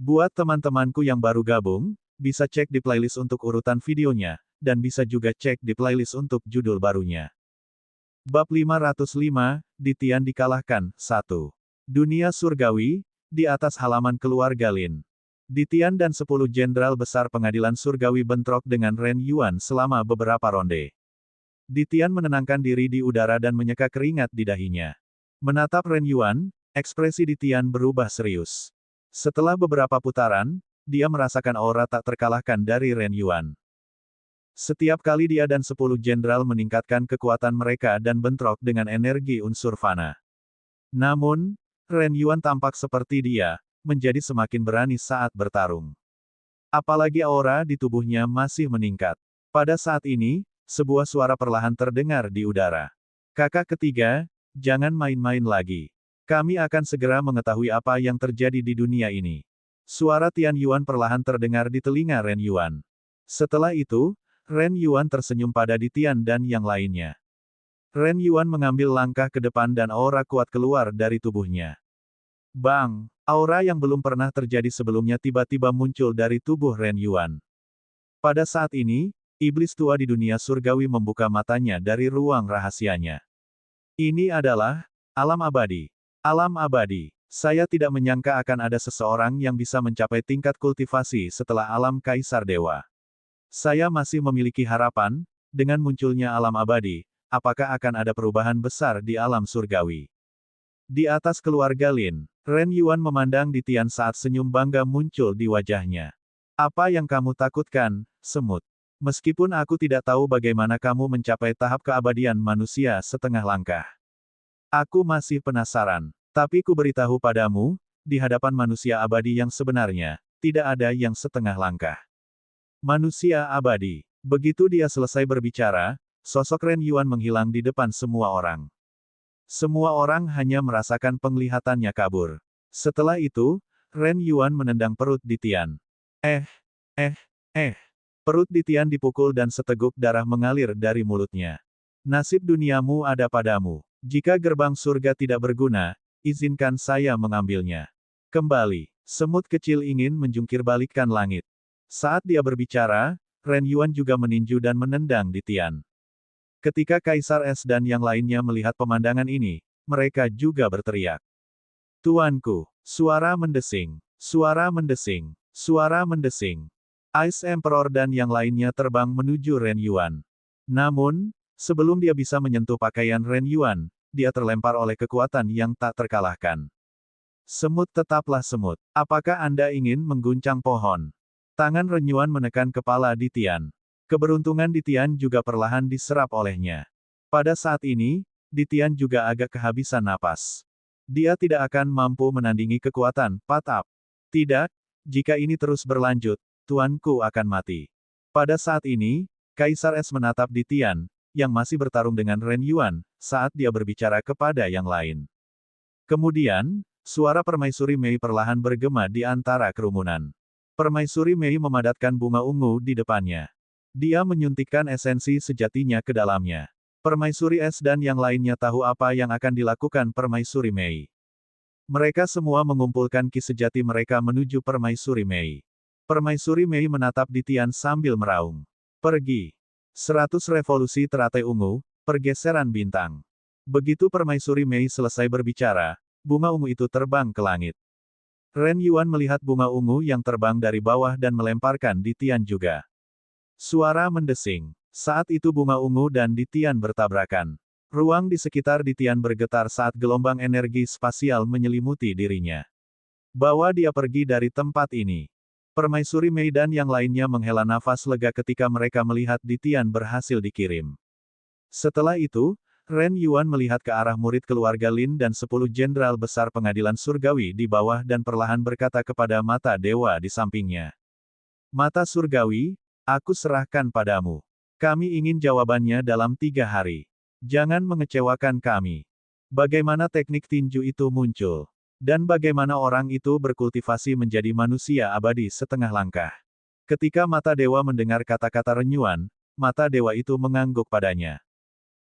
Buat teman-temanku yang baru gabung, bisa cek di playlist untuk urutan videonya, dan bisa juga cek di playlist untuk judul barunya. Bab 505, Ditian dikalahkan, 1. Dunia surgawi, di atas halaman keluarga Lin. Ditian dan 10 jenderal besar pengadilan surgawi bentrok dengan Ren Yuan selama beberapa ronde. Ditian menenangkan diri di udara dan menyeka keringat di dahinya. Menatap Ren Yuan, ekspresi Ditian berubah serius. Setelah beberapa putaran, dia merasakan aura tak terkalahkan dari Ren Yuan. Setiap kali dia dan 10 jenderal meningkatkan kekuatan mereka dan bentrok dengan energi unsur fana. Namun, Ren Yuan tampak seperti dia, menjadi semakin berani saat bertarung. Apalagi aura di tubuhnya masih meningkat. Pada saat ini, sebuah suara perlahan terdengar di udara. Kakak ketiga, jangan main-main lagi. Kami akan segera mengetahui apa yang terjadi di dunia ini. Suara Tian Yuan perlahan terdengar di telinga Ren Yuan. Setelah itu, Ren Yuan tersenyum pada Ditian dan yang lainnya. Ren Yuan mengambil langkah ke depan dan aura kuat keluar dari tubuhnya. Bang! Aura yang belum pernah terjadi sebelumnya tiba-tiba muncul dari tubuh Ren Yuan. Pada saat ini, iblis tua di dunia surgawi membuka matanya dari ruang rahasianya. Ini adalah alam abadi. Alam abadi. Saya tidak menyangka akan ada seseorang yang bisa mencapai tingkat kultivasi setelah alam Kaisar Dewa. Saya masih memiliki harapan, dengan munculnya alam abadi, apakah akan ada perubahan besar di alam surgawi. Di atas keluarga Lin, Ren Yuan memandang Ditian saat senyum bangga muncul di wajahnya. Apa yang kamu takutkan, semut? Meskipun aku tidak tahu bagaimana kamu mencapai tahap keabadian manusia setengah langkah. Aku masih penasaran. Tapi ku beritahu padamu, di hadapan manusia abadi yang sebenarnya, tidak ada yang setengah langkah. Manusia abadi. Begitu dia selesai berbicara, sosok Ren Yuan menghilang di depan semua orang. Semua orang hanya merasakan penglihatannya kabur. Setelah itu, Ren Yuan menendang perut Ditian. Perut Ditian dipukul dan seteguk darah mengalir dari mulutnya. Nasib duniamu ada padamu. Jika gerbang surga tidak berguna, izinkan saya mengambilnya. Kembali. Semut kecil ingin menjungkir balikkan langit. Saat dia berbicara, Ren Yuan juga meninju dan menendang Ditian. Ketika Kaisar Es dan yang lainnya melihat pemandangan ini, mereka juga berteriak. Tuanku, suara mendesing, suara mendesing, suara mendesing. Ice Emperor dan yang lainnya terbang menuju Ren Yuan. Namun, sebelum dia bisa menyentuh pakaian Ren Yuan, dia terlempar oleh kekuatan yang tak terkalahkan. Semut tetaplah semut. Apakah Anda ingin mengguncang pohon? Tangan Ren Yuan menekan kepala Ditian. Keberuntungan Ditian juga perlahan diserap olehnya. Pada saat ini, Ditian juga agak kehabisan napas. Dia tidak akan mampu menandingi kekuatan Patap. Tidak, jika ini terus berlanjut, tuanku akan mati. Pada saat ini, Kaisar Es menatap Ditian, yang masih bertarung dengan Ren Yuan, saat dia berbicara kepada yang lain. Kemudian, suara Permaisuri Mei perlahan bergema di antara kerumunan. Permaisuri Mei memadatkan bunga ungu di depannya. Dia menyuntikkan esensi sejatinya ke dalamnya. Permaisuri Es dan yang lainnya tahu apa yang akan dilakukan Permaisuri Mei. Mereka semua mengumpulkan ki sejati mereka menuju Permaisuri Mei. Permaisuri Mei menatap Ditian sambil meraung. Pergi. 100 revolusi teratai ungu, pergeseran bintang. Begitu Permaisuri Mei selesai berbicara, bunga ungu itu terbang ke langit. Ren Yuan melihat bunga ungu yang terbang dari bawah dan melemparkan Ditian juga. Suara mendesing. Saat itu bunga ungu dan Ditian bertabrakan. Ruang di sekitar Ditian bergetar saat gelombang energi spasial menyelimuti dirinya. Bawa dia pergi dari tempat ini. Permaisuri Mei dan yang lainnya menghela nafas lega ketika mereka melihat Ditian berhasil dikirim. Setelah itu, Ren Yuan melihat ke arah murid keluarga Lin dan 10 jenderal besar pengadilan surgawi di bawah dan perlahan berkata kepada mata dewa di sampingnya. Mata surgawi, aku serahkan padamu. Kami ingin jawabannya dalam 3 hari. Jangan mengecewakan kami. Bagaimana teknik tinju itu muncul? Dan bagaimana orang itu berkultivasi menjadi manusia abadi setengah langkah? Ketika mata dewa mendengar kata-kata Ren Yuan, mata dewa itu mengangguk padanya.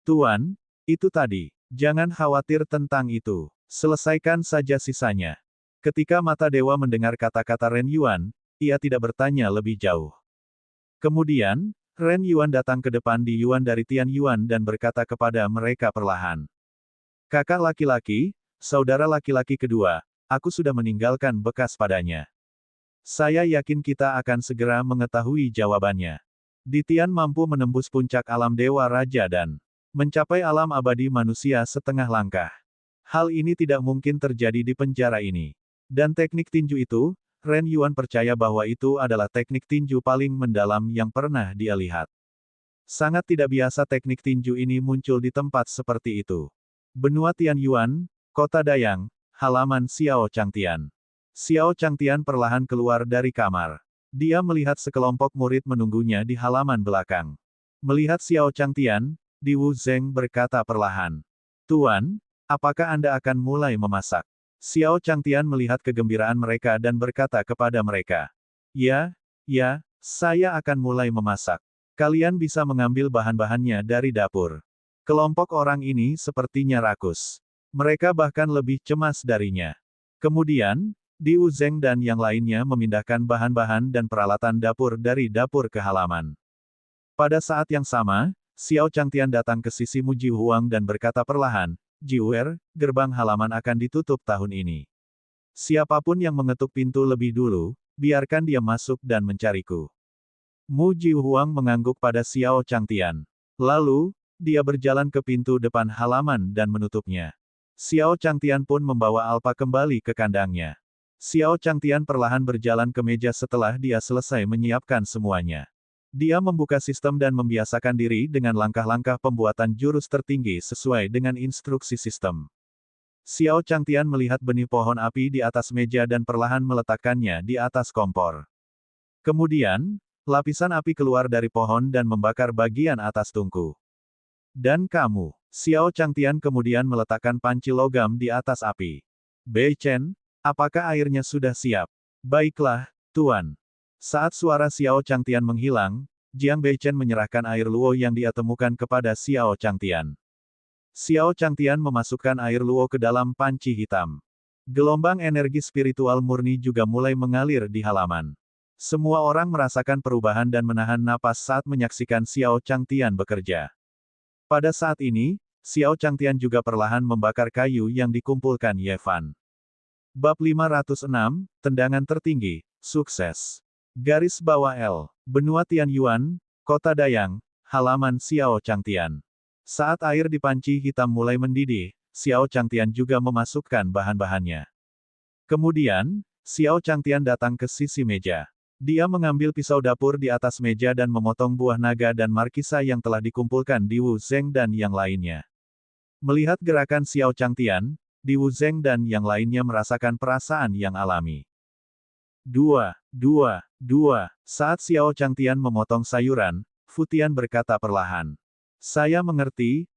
Tuan, itu tadi. Jangan khawatir tentang itu. Selesaikan saja sisanya. Ketika mata dewa mendengar kata-kata Ren Yuan, ia tidak bertanya lebih jauh. Kemudian, Ren Yuan datang ke depan di Yuan dari Tian Yuan dan berkata kepada mereka perlahan. Kakak laki-laki, saudara laki-laki kedua, aku sudah meninggalkan bekas padanya. Saya yakin kita akan segera mengetahui jawabannya. Di Tian mampu menembus puncak alam Dewa Raja dan mencapai alam abadi manusia setengah langkah. Hal ini tidak mungkin terjadi di penjara ini. Dan teknik tinju itu, Ren Yuan percaya bahwa itu adalah teknik tinju paling mendalam yang pernah dia lihat. Sangat tidak biasa teknik tinju ini muncul di tempat seperti itu. Benua Tian Yuan, Kota Dayang, halaman Xiao Changtian. Xiao Changtian perlahan keluar dari kamar. Dia melihat sekelompok murid menunggunya di halaman belakang. Melihat Xiao Changtian, Di Wu Zeng berkata perlahan. Tuan, apakah Anda akan mulai memasak? Xiao Changtian melihat kegembiraan mereka dan berkata kepada mereka. Ya, saya akan mulai memasak. Kalian bisa mengambil bahan-bahannya dari dapur. Kelompok orang ini sepertinya rakus. Mereka bahkan lebih cemas darinya. Kemudian, Di Wu Zeng dan yang lainnya memindahkan bahan-bahan dan peralatan dapur dari dapur ke halaman. Pada saat yang sama, Xiao Changtian datang ke sisi Mu Jihuang dan berkata perlahan, Jiwer, gerbang halaman akan ditutup tahun ini. Siapapun yang mengetuk pintu lebih dulu, biarkan dia masuk dan mencariku. Mu Jihuang mengangguk pada Xiao Changtian. Lalu, dia berjalan ke pintu depan halaman dan menutupnya. Xiao Changtian pun membawa Alpa kembali ke kandangnya. Xiao Changtian perlahan berjalan ke meja setelah dia selesai menyiapkan semuanya. Dia membuka sistem dan membiasakan diri dengan langkah-langkah pembuatan jurus tertinggi sesuai dengan instruksi sistem. Xiao Changtian melihat benih pohon api di atas meja dan perlahan meletakkannya di atas kompor. Kemudian, lapisan api keluar dari pohon dan membakar bagian atas tungku. Dan kamu, Xiao Changtian kemudian meletakkan panci logam di atas api. Bei Chen, apakah airnya sudah siap? Baiklah, Tuan. Saat suara Xiao Changtian menghilang, Jiang Beichen menyerahkan air luo yang dia temukan kepada Xiao Changtian. Xiao Changtian memasukkan air luo ke dalam panci hitam. Gelombang energi spiritual murni juga mulai mengalir di halaman. Semua orang merasakan perubahan dan menahan napas saat menyaksikan Xiao Changtian bekerja. Pada saat ini, Xiao Changtian juga perlahan membakar kayu yang dikumpulkan Ye Fan. Bab 506, Tendangan Tertinggi, Sukses. Garis bawah L. Benua Tian Yuan, Kota Dayang, halaman Xiao Changtian. Saat air di panci hitam mulai mendidih, Xiao Changtian juga memasukkan bahan-bahannya. Kemudian, Xiao Changtian datang ke sisi meja. Dia mengambil pisau dapur di atas meja dan memotong buah naga dan markisa yang telah dikumpulkan Di Wu Zeng dan yang lainnya. Melihat gerakan Xiao Changtian, Di Wu Zeng dan yang lainnya merasakan perasaan yang alami. Dua. Saat Xiao Changtian memotong sayuran, Futian berkata perlahan. Saya mengerti.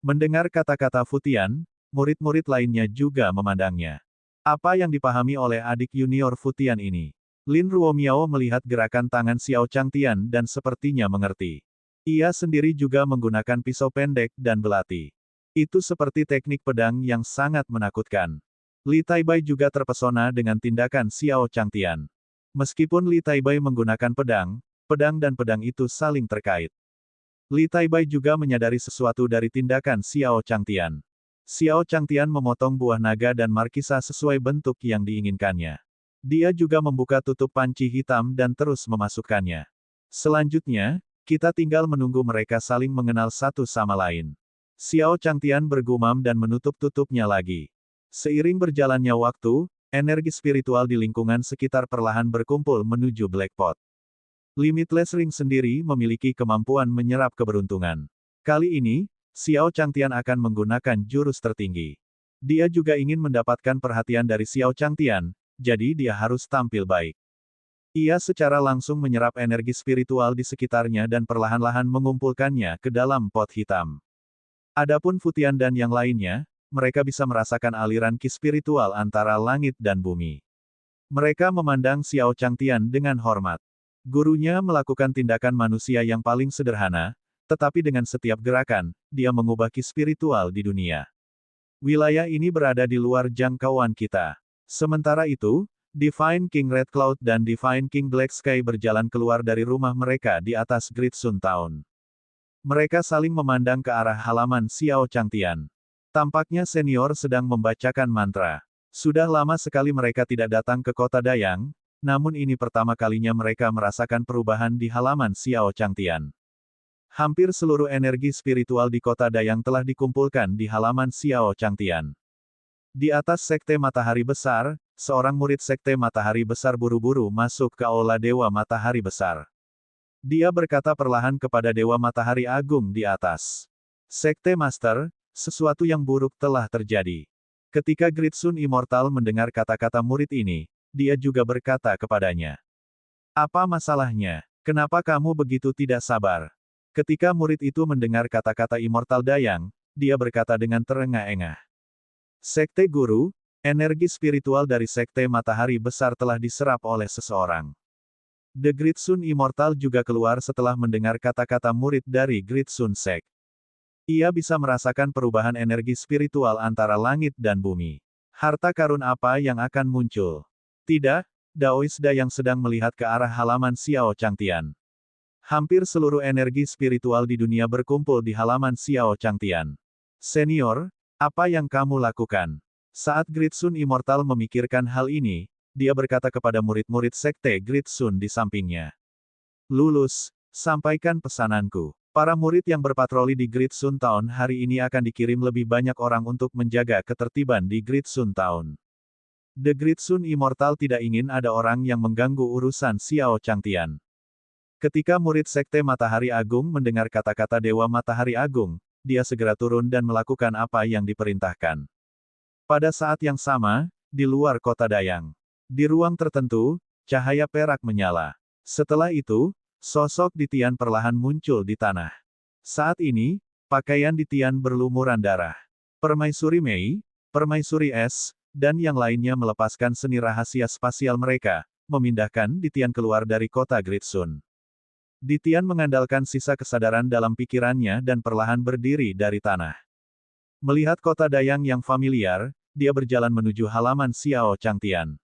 Mendengar kata-kata Futian, murid-murid lainnya juga memandangnya. Apa yang dipahami oleh adik junior Futian ini? Lin Ruomiao melihat gerakan tangan Xiao Changtian dan sepertinya mengerti. Ia sendiri juga menggunakan pisau pendek dan belati. Itu seperti teknik pedang yang sangat menakutkan. Li Taibai juga terpesona dengan tindakan Xiao Changtian. Meskipun Li Taibai menggunakan pedang dan pedang itu saling terkait. Li Taibai juga menyadari sesuatu dari tindakan Xiao Changtian. Xiao Changtian memotong buah naga dan markisa sesuai bentuk yang diinginkannya. Dia juga membuka tutup panci hitam dan terus memasukkannya. Selanjutnya, kita tinggal menunggu mereka saling mengenal satu sama lain. Xiao Changtian bergumam dan menutup tutupnya lagi. Seiring berjalannya waktu, energi spiritual di lingkungan sekitar perlahan berkumpul menuju Black Pot. Limitless Ring sendiri memiliki kemampuan menyerap keberuntungan. Kali ini, Xiao Changtian akan menggunakan jurus tertinggi. Dia juga ingin mendapatkan perhatian dari Xiao Changtian, jadi dia harus tampil baik. Ia secara langsung menyerap energi spiritual di sekitarnya dan perlahan-lahan mengumpulkannya ke dalam pot hitam. Adapun Futian dan yang lainnya, mereka bisa merasakan aliran ki spiritual antara langit dan bumi. Mereka memandang Xiao Changtian dengan hormat. Gurunya melakukan tindakan manusia yang paling sederhana, tetapi dengan setiap gerakan, dia mengubah ki spiritual di dunia. Wilayah ini berada di luar jangkauan kita. Sementara itu, Divine King Red Cloud dan Divine King Black Sky berjalan keluar dari rumah mereka di atas Great Sun Town. Mereka saling memandang ke arah halaman Xiao Changtian. Tampaknya senior sedang membacakan mantra. Sudah lama sekali mereka tidak datang ke kota Dayang, namun ini pertama kalinya mereka merasakan perubahan di halaman Xiao Changtian. Hampir seluruh energi spiritual di kota Dayang telah dikumpulkan di halaman Xiao Changtian. Di atas Sekte Matahari Besar, seorang murid Sekte Matahari Besar buru-buru masuk ke Aula Dewa Matahari Besar. Dia berkata perlahan kepada Dewa Matahari Agung di atas. Sekte Master, sesuatu yang buruk telah terjadi. Ketika Great Sun Immortal mendengar kata-kata murid ini, dia juga berkata kepadanya. Apa masalahnya? Kenapa kamu begitu tidak sabar? Ketika murid itu mendengar kata-kata Immortal Dayang, dia berkata dengan terengah-engah. Sekte Guru, energi spiritual dari Sekte Matahari Besar telah diserap oleh seseorang. The Great Sun Immortal juga keluar setelah mendengar kata-kata murid dari Great Sun Sect. Ia bisa merasakan perubahan energi spiritual antara langit dan bumi. Harta karun apa yang akan muncul? Tidak, Daoisda yang sedang melihat ke arah halaman Xiao Changtian. Hampir seluruh energi spiritual di dunia berkumpul di halaman Xiao Changtian. Senior, apa yang kamu lakukan? Saat Great Sun Immortal memikirkan hal ini, dia berkata kepada murid-murid Sekte Great Sun di sampingnya. Lulus, sampaikan pesananku. Para murid yang berpatroli di Great Sun Town hari ini akan dikirim lebih banyak orang untuk menjaga ketertiban di Great Sun Town. The Great Sun Immortal tidak ingin ada orang yang mengganggu urusan Xiao Changtian. Ketika murid Sekte Matahari Agung mendengar kata-kata Dewa Matahari Agung, dia segera turun dan melakukan apa yang diperintahkan. Pada saat yang sama, di luar kota Dayang. Di ruang tertentu, cahaya perak menyala. Setelah itu, sosok di Tian perlahan muncul di tanah. Saat ini, pakaian di Tian berlumuran darah. Permaisuri Mei, Permaisuri Es, dan yang lainnya melepaskan seni rahasia spasial mereka, memindahkan di Tian keluar dari kota Great Sun. Ditian mengandalkan sisa kesadaran dalam pikirannya dan perlahan berdiri dari tanah. Melihat kota Dayang yang familiar, dia berjalan menuju halaman Xiao Changtian.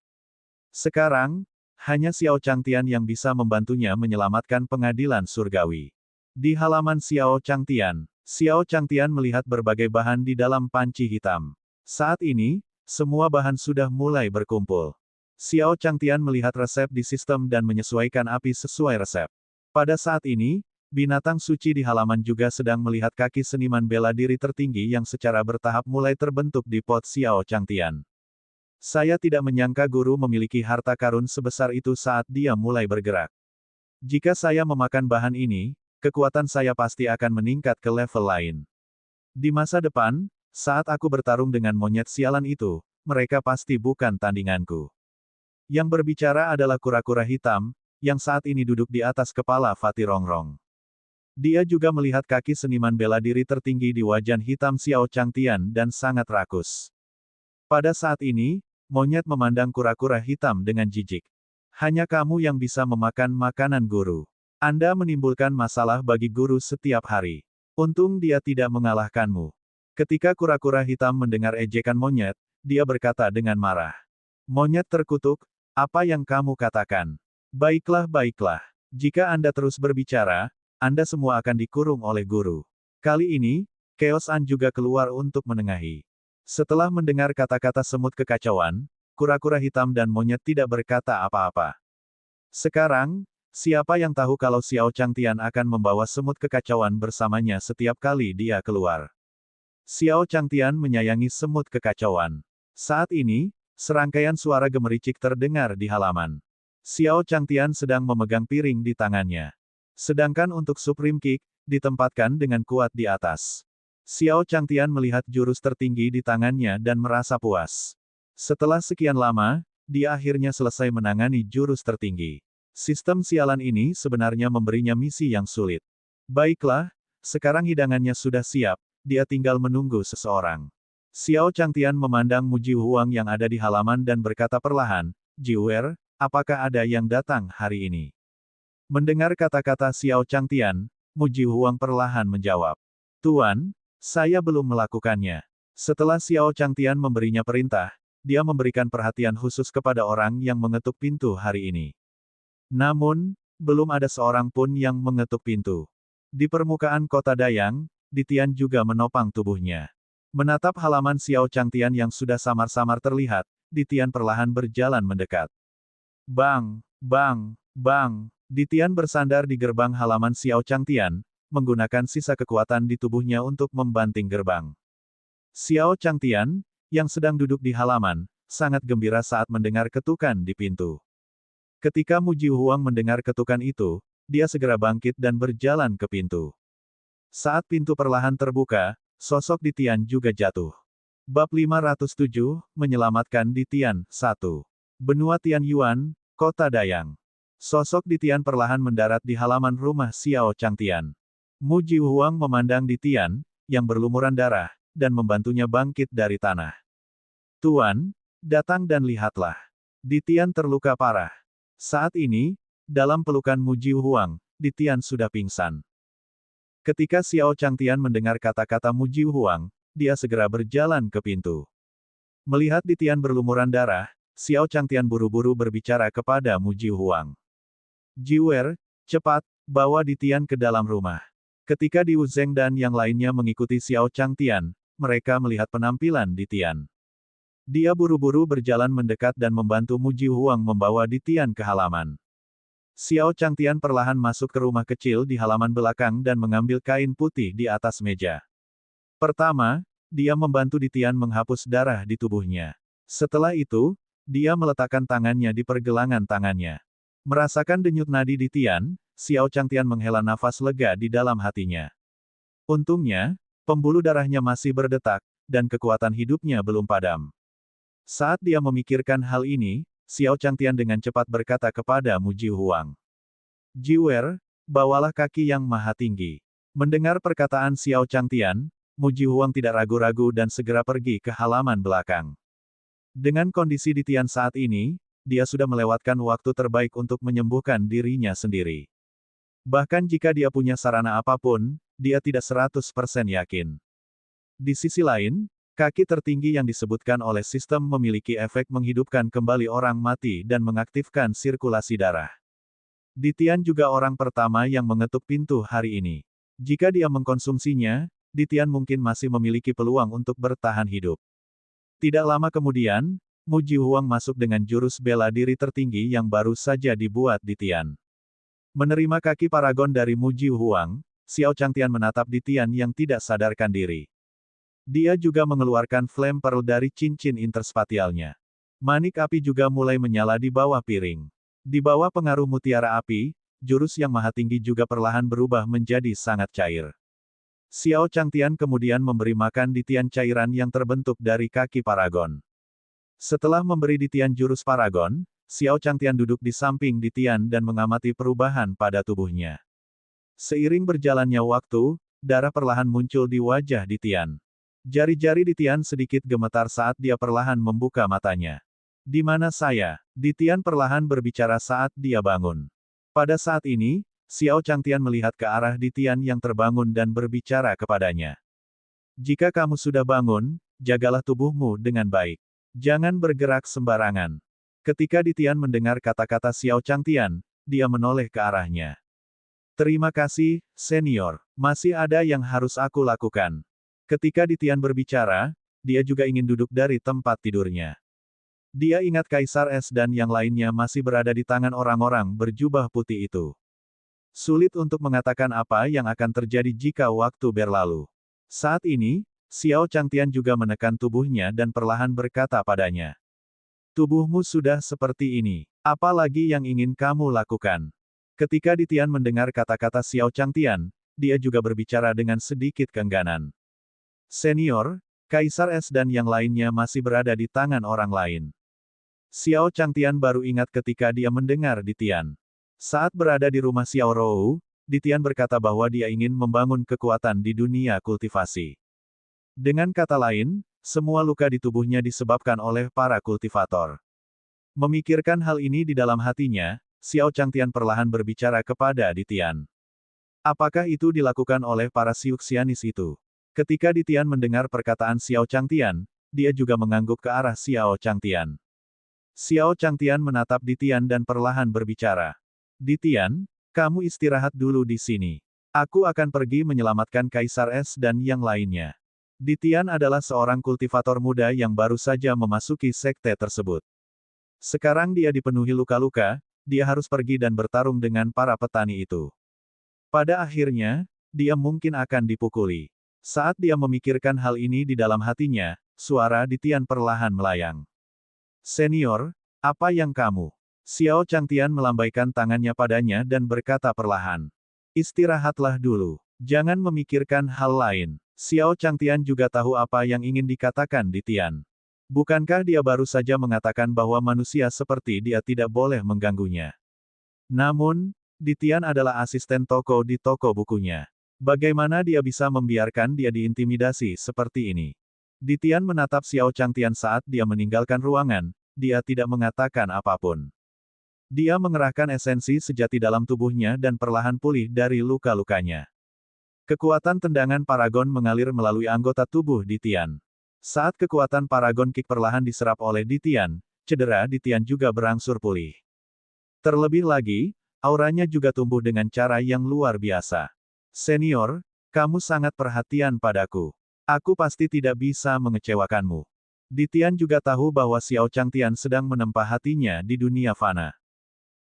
Sekarang, hanya Xiao Changtian yang bisa membantunya menyelamatkan pengadilan surgawi. Di halaman Xiao Changtian melihat berbagai bahan di dalam panci hitam. Saat ini, semua bahan sudah mulai berkumpul. Xiao Changtian melihat resep di sistem dan menyesuaikan api sesuai resep. Pada saat ini, binatang suci di halaman juga sedang melihat kaki seniman bela diri tertinggi yang secara bertahap mulai terbentuk di pot Xiao Changtian. Saya tidak menyangka guru memiliki harta karun sebesar itu saat dia mulai bergerak. Jika saya memakan bahan ini, kekuatan saya pasti akan meningkat ke level lain. Di masa depan, saat aku bertarung dengan monyet sialan itu, mereka pasti bukan tandinganku. Yang berbicara adalah kura-kura hitam, yang saat ini duduk di atas kepala Fatih Rongrong. Dia juga melihat kaki seniman bela diri tertinggi di wajan hitam Xiao Changtian dan sangat rakus. Pada saat ini, monyet memandang kura-kura hitam dengan jijik. Hanya kamu yang bisa memakan makanan guru. Anda menimbulkan masalah bagi guru setiap hari. Untung dia tidak mengalahkanmu. Ketika kura-kura hitam mendengar ejekan monyet, dia berkata dengan marah. Monyet terkutuk, apa yang kamu katakan? Baiklah, baiklah. Jika Anda terus berbicara, Anda semua akan dikurung oleh guru. Kali ini, Chaos An juga keluar untuk menengahi. Setelah mendengar kata-kata semut kekacauan, kura-kura hitam dan monyet tidak berkata apa-apa. Sekarang, siapa yang tahu kalau Xiao Changtian akan membawa semut kekacauan bersamanya setiap kali dia keluar? Xiao Changtian menyayangi semut kekacauan. Saat ini, serangkaian suara gemericik terdengar di halaman. Xiao Changtian sedang memegang piring di tangannya. Sedangkan untuk Supreme Kick, ditempatkan dengan kuat di atas. Xiao Changtian melihat jurus tertinggi di tangannya dan merasa puas. Setelah sekian lama, dia akhirnya selesai menangani jurus tertinggi. Sistem sialan ini sebenarnya memberinya misi yang sulit. Baiklah, sekarang hidangannya sudah siap, dia tinggal menunggu seseorang. Xiao Changtian memandang Mu Jihuang yang ada di halaman dan berkata perlahan, Jiwer, apakah ada yang datang hari ini? Mendengar kata-kata Xiao Changtian, Mu Jihuang perlahan menjawab. Tuan, saya belum melakukannya. Setelah Xiao Changtian memberinya perintah, dia memberikan perhatian khusus kepada orang yang mengetuk pintu hari ini. Namun, belum ada seorang pun yang mengetuk pintu. Di permukaan kota Dayang, Ditian juga menopang tubuhnya. Menatap halaman Xiao Changtian yang sudah samar-samar terlihat, Ditian perlahan berjalan mendekat. Bang, bang, bang. Ditian bersandar di gerbang halaman Xiao Changtian, menggunakan sisa kekuatan di tubuhnya untuk membanting gerbang. Xiao Changtian, yang sedang duduk di halaman, sangat gembira saat mendengar ketukan di pintu. Ketika Mu Jihuang mendengar ketukan itu, dia segera bangkit dan berjalan ke pintu. Saat pintu perlahan terbuka, sosok Ditian juga jatuh. Bab 507, Menyelamatkan Ditian, 1. Benua Tianyuan, Kota Dayang. Sosok Ditian perlahan mendarat di halaman rumah Xiao Changtian. Mu Jihuang memandang Ditian, yang berlumuran darah, dan membantunya bangkit dari tanah. Tuan, datang dan lihatlah. Ditian terluka parah. Saat ini, dalam pelukan Mu Jihuang, Ditian sudah pingsan. Ketika Xiao Changtian mendengar kata-kata Mu Jihuang, dia segera berjalan ke pintu. Melihat Ditian berlumuran darah, Xiao Changtian buru-buru berbicara kepada Mu Jihuang. Jiwer, cepat, bawa Ditian ke dalam rumah. Ketika Diu Zeng dan yang lainnya mengikuti Xiao Changtian, mereka melihat penampilan Ditian. Dia buru-buru berjalan mendekat dan membantu Mu Jihuang membawa Ditian ke halaman. Xiao Changtian perlahan masuk ke rumah kecil di halaman belakang dan mengambil kain putih di atas meja. Pertama, dia membantu Ditian menghapus darah di tubuhnya. Setelah itu, dia meletakkan tangannya di pergelangan tangannya. Merasakan denyut nadi Ditian, Xiao Changtian menghela nafas lega di dalam hatinya. Untungnya, pembuluh darahnya masih berdetak, dan kekuatan hidupnya belum padam. Saat dia memikirkan hal ini, Xiao Changtian dengan cepat berkata kepada Mu Jihuang. Jiwer, bawalah kaki yang maha tinggi. Mendengar perkataan Xiao Changtian, Mu Jihuang tidak ragu-ragu dan segera pergi ke halaman belakang. Dengan kondisi Ditian saat ini, dia sudah melewatkan waktu terbaik untuk menyembuhkan dirinya sendiri. Bahkan jika dia punya sarana apapun, dia tidak 100% yakin. Di sisi lain, kaki tertinggi yang disebutkan oleh sistem memiliki efek menghidupkan kembali orang mati dan mengaktifkan sirkulasi darah. Ditian juga orang pertama yang mengetuk pintu hari ini. Jika dia mengkonsumsinya, Ditian mungkin masih memiliki peluang untuk bertahan hidup. Tidak lama kemudian, Mu Jihuang masuk dengan jurus bela diri tertinggi yang baru saja dibuat Ditian. Menerima kaki paragon dari Mu Jihuang, Xiao Changtian menatap Ditian yang tidak sadarkan diri. Dia juga mengeluarkan flame pearl dari cincin interspatialnya. Manik api juga mulai menyala di bawah piring. Di bawah pengaruh mutiara api, jurus yang maha tinggi juga perlahan berubah menjadi sangat cair. Xiao Changtian kemudian memberi makan Ditian cairan yang terbentuk dari kaki paragon. Setelah memberi Ditian jurus paragon, Xiao Changtian duduk di samping Ditian dan mengamati perubahan pada tubuhnya. Seiring berjalannya waktu, darah perlahan muncul di wajah Ditian. Jari-jari Ditian sedikit gemetar saat dia perlahan membuka matanya. Di mana saya? Ditian perlahan berbicara saat dia bangun. Pada saat ini, Xiao Changtian melihat ke arah Ditian yang terbangun dan berbicara kepadanya. Jika kamu sudah bangun, jagalah tubuhmu dengan baik. Jangan bergerak sembarangan. Ketika Ditian mendengar kata-kata Xiao Changtian, dia menoleh ke arahnya. Terima kasih, senior. Masih ada yang harus aku lakukan. Ketika Ditian berbicara, dia juga ingin duduk dari tempat tidurnya. Dia ingat Kaisar Es dan yang lainnya masih berada di tangan orang-orang berjubah putih itu. Sulit untuk mengatakan apa yang akan terjadi jika waktu berlalu. Saat ini, Xiao Changtian juga menekan tubuhnya dan perlahan berkata padanya. Tubuhmu sudah seperti ini. Apa lagi yang ingin kamu lakukan? Ketika Ditian mendengar kata-kata Xiao Changtian, dia juga berbicara dengan sedikit keengganan. Senior, Kaisar Es dan yang lainnya masih berada di tangan orang lain. Xiao Changtian baru ingat ketika dia mendengar Ditian. Saat berada di rumah Xiao Rou, Ditian berkata bahwa dia ingin membangun kekuatan di dunia kultivasi. Dengan kata lain, semua luka di tubuhnya disebabkan oleh para kultivator. Memikirkan hal ini di dalam hatinya, Xiao Changtian perlahan berbicara kepada Ditian. Apakah itu dilakukan oleh para Siuxianis itu? Ketika Ditian mendengar perkataan Xiao Changtian, dia juga mengangguk ke arah Xiao Changtian. Xiao Changtian menatap Ditian dan perlahan berbicara. Ditian, kamu istirahat dulu di sini. Aku akan pergi menyelamatkan Kaisar Es dan yang lainnya. Ditian adalah seorang kultivator muda yang baru saja memasuki sekte tersebut. Sekarang dia dipenuhi luka-luka, dia harus pergi dan bertarung dengan para petani itu. Pada akhirnya, dia mungkin akan dipukuli. Saat dia memikirkan hal ini di dalam hatinya, suara Ditian perlahan melayang. Senior, apa yang kamu? Xiao Changtian melambaikan tangannya padanya dan berkata perlahan. Istirahatlah dulu. Jangan memikirkan hal lain. Xiao Changtian juga tahu apa yang ingin dikatakan Ditian. Bukankah dia baru saja mengatakan bahwa manusia seperti dia tidak boleh mengganggunya? Namun, Ditian adalah asisten toko di toko bukunya. Bagaimana dia bisa membiarkan dia diintimidasi seperti ini? Ditian menatap Xiao Changtian saat dia meninggalkan ruangan, dia tidak mengatakan apapun. Dia mengerahkan esensi sejati dalam tubuhnya dan perlahan pulih dari luka-lukanya. Kekuatan tendangan Paragon mengalir melalui anggota tubuh Ditian. Saat kekuatan Paragon Kick perlahan diserap oleh Ditian, cedera Ditian juga berangsur pulih. Terlebih lagi, auranya juga tumbuh dengan cara yang luar biasa. Senior, kamu sangat perhatian padaku. Aku pasti tidak bisa mengecewakanmu. Ditian juga tahu bahwa Xiao Changtian sedang menempa hatinya di dunia fana.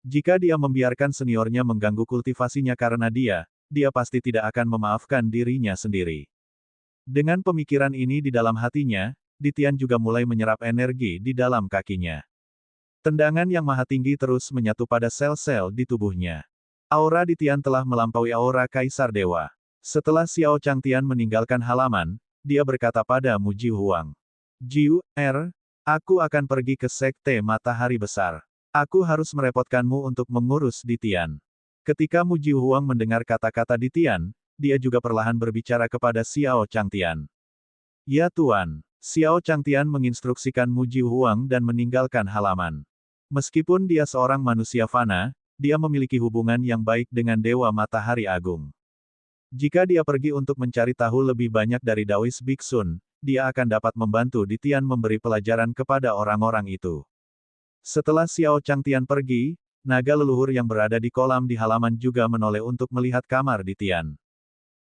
Jika dia membiarkan seniornya mengganggu kultivasinya karena dia pasti tidak akan memaafkan dirinya sendiri. Dengan pemikiran ini di dalam hatinya, Ditian juga mulai menyerap energi di dalam kakinya. Tendangan yang maha tinggi terus menyatu pada sel-sel di tubuhnya. Aura Ditian telah melampaui aura Kaisar Dewa. Setelah Xiao Changtian meninggalkan halaman, dia berkata pada Mu Jihuang. Jiu, aku akan pergi ke Sekte Matahari Besar. Aku harus merepotkanmu untuk mengurus Ditian. Ketika Mu Jihuang mendengar kata-kata Ditian, dia juga perlahan berbicara kepada Xiao Changtian. Ya Tuan, Xiao Changtian menginstruksikan Mu Jihuang dan meninggalkan halaman. Meskipun dia seorang manusia fana, dia memiliki hubungan yang baik dengan Dewa Matahari Agung. Jika dia pergi untuk mencari tahu lebih banyak dari Daoist Biksun, dia akan dapat membantu Ditian memberi pelajaran kepada orang-orang itu. Setelah Xiao Changtian pergi, naga leluhur yang berada di kolam di halaman juga menoleh untuk melihat kamar Ditian.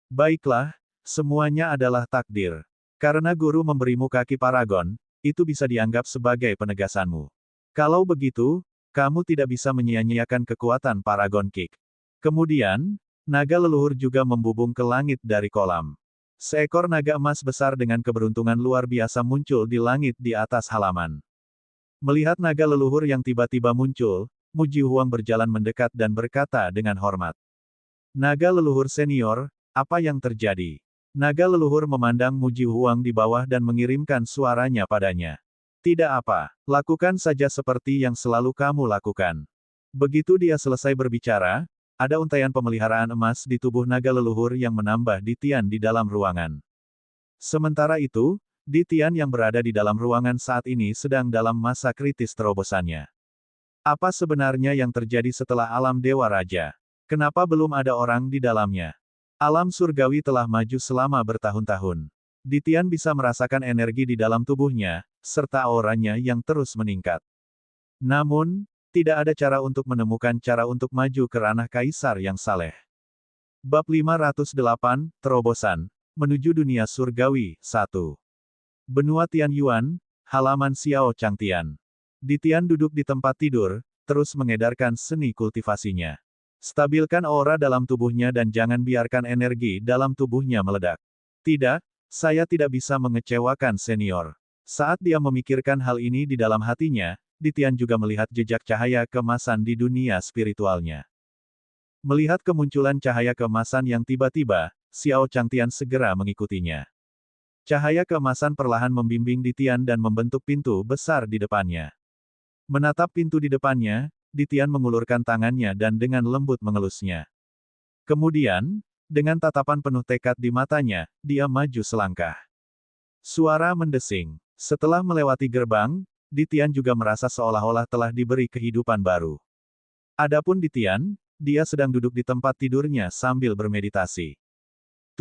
Baiklah, semuanya adalah takdir. Karena guru memberimu kaki Paragon, itu bisa dianggap sebagai penegasanmu. Kalau begitu, kamu tidak bisa menyia-nyiakan kekuatan Paragon Kick. Kemudian, naga leluhur juga membubung ke langit dari kolam. Seekor naga emas besar dengan keberuntungan luar biasa muncul di langit di atas halaman. Melihat naga leluhur yang tiba-tiba muncul, Mu Jihuang berjalan mendekat dan berkata dengan hormat. Naga leluhur senior, apa yang terjadi? Naga leluhur memandang Mu Jihuang di bawah dan mengirimkan suaranya padanya. Tidak apa, lakukan saja seperti yang selalu kamu lakukan. Begitu dia selesai berbicara, ada untaian pemeliharaan emas di tubuh naga leluhur yang menambah Ditian di dalam ruangan. Sementara itu, Ditian yang berada di dalam ruangan saat ini sedang dalam masa kritis terobosannya. Apa sebenarnya yang terjadi setelah alam Dewa Raja? Kenapa belum ada orang di dalamnya? Alam surgawi telah maju selama bertahun-tahun. Ditian bisa merasakan energi di dalam tubuhnya, serta auranya yang terus meningkat. Namun, tidak ada cara untuk menemukan cara untuk maju ke ranah Kaisar yang saleh. Bab 508, Terobosan, Menuju Dunia Surgawi, 1. Benua Tianyuan, halaman Xiao Changtian. Ditian duduk di tempat tidur, terus mengedarkan seni kultivasinya. Stabilkan aura dalam tubuhnya dan jangan biarkan energi dalam tubuhnya meledak. Tidak, saya tidak bisa mengecewakan senior. Saat dia memikirkan hal ini di dalam hatinya, Ditian juga melihat jejak cahaya keemasan di dunia spiritualnya. Melihat kemunculan cahaya keemasan yang tiba-tiba, Xiao Changtian segera mengikutinya. Cahaya keemasan perlahan membimbing Ditian dan membentuk pintu besar di depannya. Menatap pintu di depannya, Ditian mengulurkan tangannya dan dengan lembut mengelusnya. Kemudian, dengan tatapan penuh tekad di matanya, dia maju selangkah. Suara mendesing. Setelah melewati gerbang, Ditian juga merasa seolah-olah telah diberi kehidupan baru. Adapun Ditian, dia sedang duduk di tempat tidurnya sambil bermeditasi.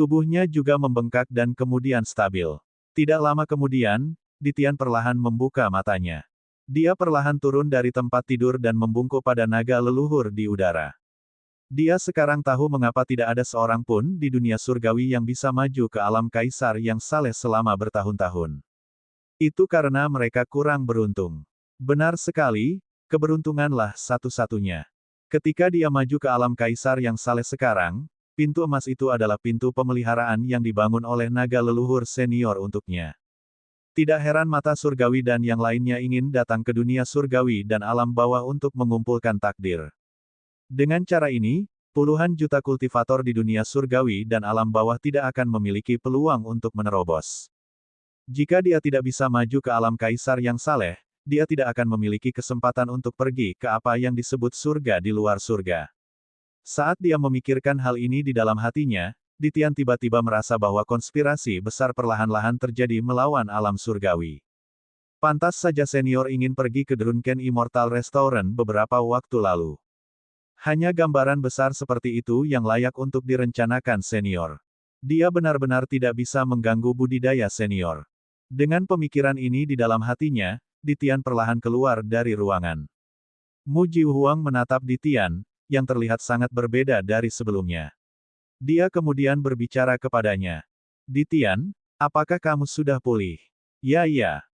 Tubuhnya juga membengkak dan kemudian stabil. Tidak lama kemudian, Ditian perlahan membuka matanya. Dia perlahan turun dari tempat tidur dan membungkuk pada naga leluhur di udara. Dia sekarang tahu mengapa tidak ada seorang pun di dunia surgawi yang bisa maju ke alam kaisar yang saleh selama bertahun-tahun. Itu karena mereka kurang beruntung. Benar sekali, keberuntunganlah satu-satunya. Ketika dia maju ke alam kaisar yang saleh sekarang, pintu emas itu adalah pintu pemeliharaan yang dibangun oleh naga leluhur senior untuknya. Tidak heran mata surgawi dan yang lainnya ingin datang ke dunia surgawi dan alam bawah untuk mengumpulkan takdir. Dengan cara ini, puluhan juta kultivator di dunia surgawi dan alam bawah tidak akan memiliki peluang untuk menerobos. Jika dia tidak bisa maju ke alam kaisar yang saleh, dia tidak akan memiliki kesempatan untuk pergi ke apa yang disebut surga di luar surga. Saat dia memikirkan hal ini di dalam hatinya, Ditian tiba-tiba merasa bahwa konspirasi besar perlahan-lahan terjadi melawan alam surgawi. Pantas saja senior ingin pergi ke Drunken Immortal Restaurant beberapa waktu lalu. Hanya gambaran besar seperti itu yang layak untuk direncanakan senior. Dia benar-benar tidak bisa mengganggu budidaya senior. Dengan pemikiran ini di dalam hatinya, Ditian perlahan keluar dari ruangan. Mu Jihuang menatap Ditian, yang terlihat sangat berbeda dari sebelumnya. Dia kemudian berbicara kepadanya. Ditian, apakah kamu sudah pulih? Ya,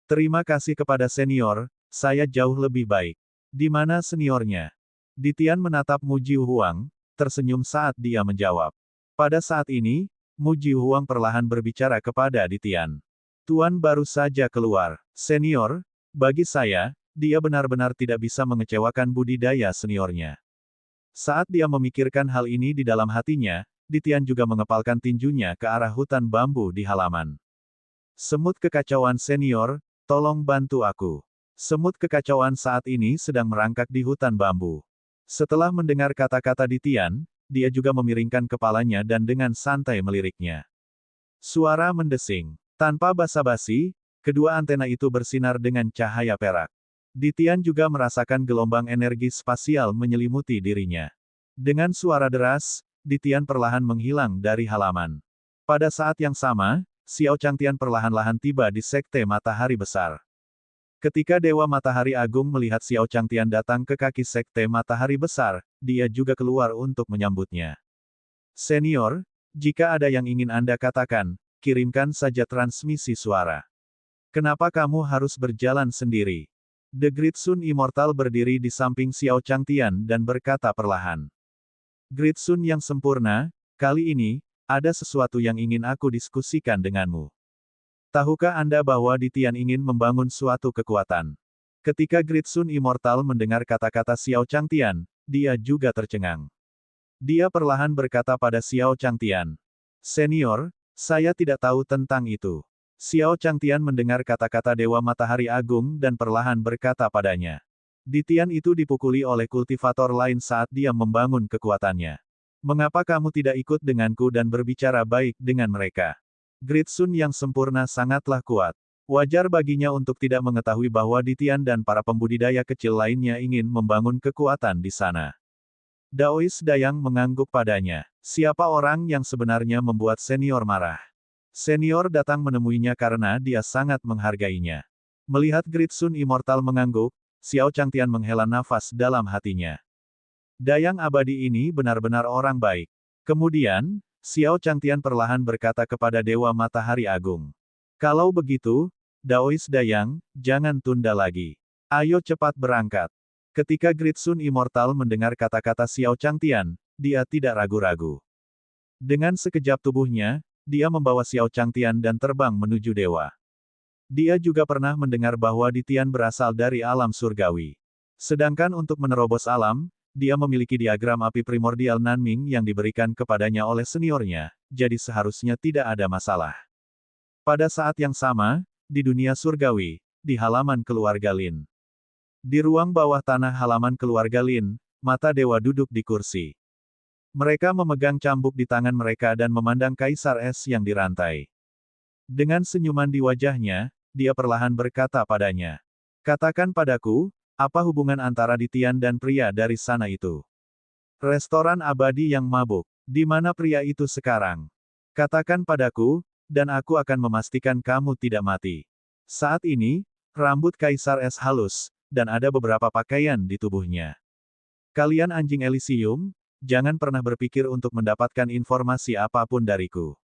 terima kasih kepada senior, saya jauh lebih baik. Di mana seniornya? Ditian menatap Mu Jihuang, tersenyum saat dia menjawab. Pada saat ini, Mu Jihuang perlahan berbicara kepada Ditian. Tuan baru saja keluar. Senior, bagi saya, dia benar-benar tidak bisa mengecewakan budidaya seniornya. Saat dia memikirkan hal ini di dalam hatinya, Ditian juga mengepalkan tinjunya ke arah hutan bambu di halaman. Semut kekacauan senior, tolong bantu aku. Semut kekacauan saat ini sedang merangkak di hutan bambu. Setelah mendengar kata-kata Ditian, dia juga memiringkan kepalanya dan dengan santai meliriknya. Suara mendesing. Tanpa basa-basi, kedua antena itu bersinar dengan cahaya perak. Ditian juga merasakan gelombang energi spasial menyelimuti dirinya. Dengan suara deras, Ditian perlahan menghilang dari halaman. Pada saat yang sama, Xiao Changtian perlahan-lahan tiba di Sekte Matahari Besar. Ketika Dewa Matahari Agung melihat Xiao Changtian datang ke kaki Sekte Matahari Besar, dia juga keluar untuk menyambutnya. Senior, jika ada yang ingin Anda katakan, kirimkan saja transmisi suara. Kenapa kamu harus berjalan sendiri? The Great Sun Immortal berdiri di samping Xiao Changtian dan berkata perlahan. Great Sun yang sempurna, kali ini, ada sesuatu yang ingin aku diskusikan denganmu. Tahukah Anda bahwa Ditian ingin membangun suatu kekuatan? Ketika Great Sun Immortal mendengar kata-kata Xiao Changtian, dia juga tercengang. Dia perlahan berkata pada Xiao Changtian. Senior, saya tidak tahu tentang itu. Xiao Changtian mendengar kata-kata Dewa Matahari Agung dan perlahan berkata padanya. Ditian itu dipukuli oleh kultivator lain saat dia membangun kekuatannya. Mengapa kamu tidak ikut denganku dan berbicara baik dengan mereka? Great Sun yang sempurna sangatlah kuat. Wajar baginya untuk tidak mengetahui bahwa Ditian dan para pembudidaya kecil lainnya ingin membangun kekuatan di sana. Daois Dayang mengangguk padanya. Siapa orang yang sebenarnya membuat senior marah? Senior datang menemuinya karena dia sangat menghargainya. Melihat Great Sun Immortal mengangguk, Xiao Changtian menghela nafas dalam hatinya. Dayang abadi ini benar-benar orang baik. Kemudian, Xiao Changtian perlahan berkata kepada Dewa Matahari Agung. Kalau begitu, Daois Dayang, jangan tunda lagi. Ayo cepat berangkat. Ketika Great Sun Immortal mendengar kata-kata Xiao Changtian, dia tidak ragu-ragu. Dengan sekejap tubuhnya, dia membawa Xiao Changtian dan terbang menuju dewa. Dia juga pernah mendengar bahwa Ditian berasal dari alam surgawi. Sedangkan untuk menerobos alam, dia memiliki diagram api primordial Nanming yang diberikan kepadanya oleh seniornya, jadi seharusnya tidak ada masalah. Pada saat yang sama, di dunia surgawi, di halaman keluarga Lin. Di ruang bawah tanah halaman keluarga Lin, mata dewa duduk di kursi. Mereka memegang cambuk di tangan mereka dan memandang Kaisar Es yang dirantai. Dengan senyuman di wajahnya, dia perlahan berkata padanya. Katakan padaku, apa hubungan antara Ditian dan pria dari sana itu? Restoran abadi yang mabuk. Di mana pria itu sekarang? Katakan padaku, dan aku akan memastikan kamu tidak mati. Saat ini, rambut Kaisar Es halus, dan ada beberapa pakaian di tubuhnya. Kalian anjing Elysium, jangan pernah berpikir untuk mendapatkan informasi apapun dariku.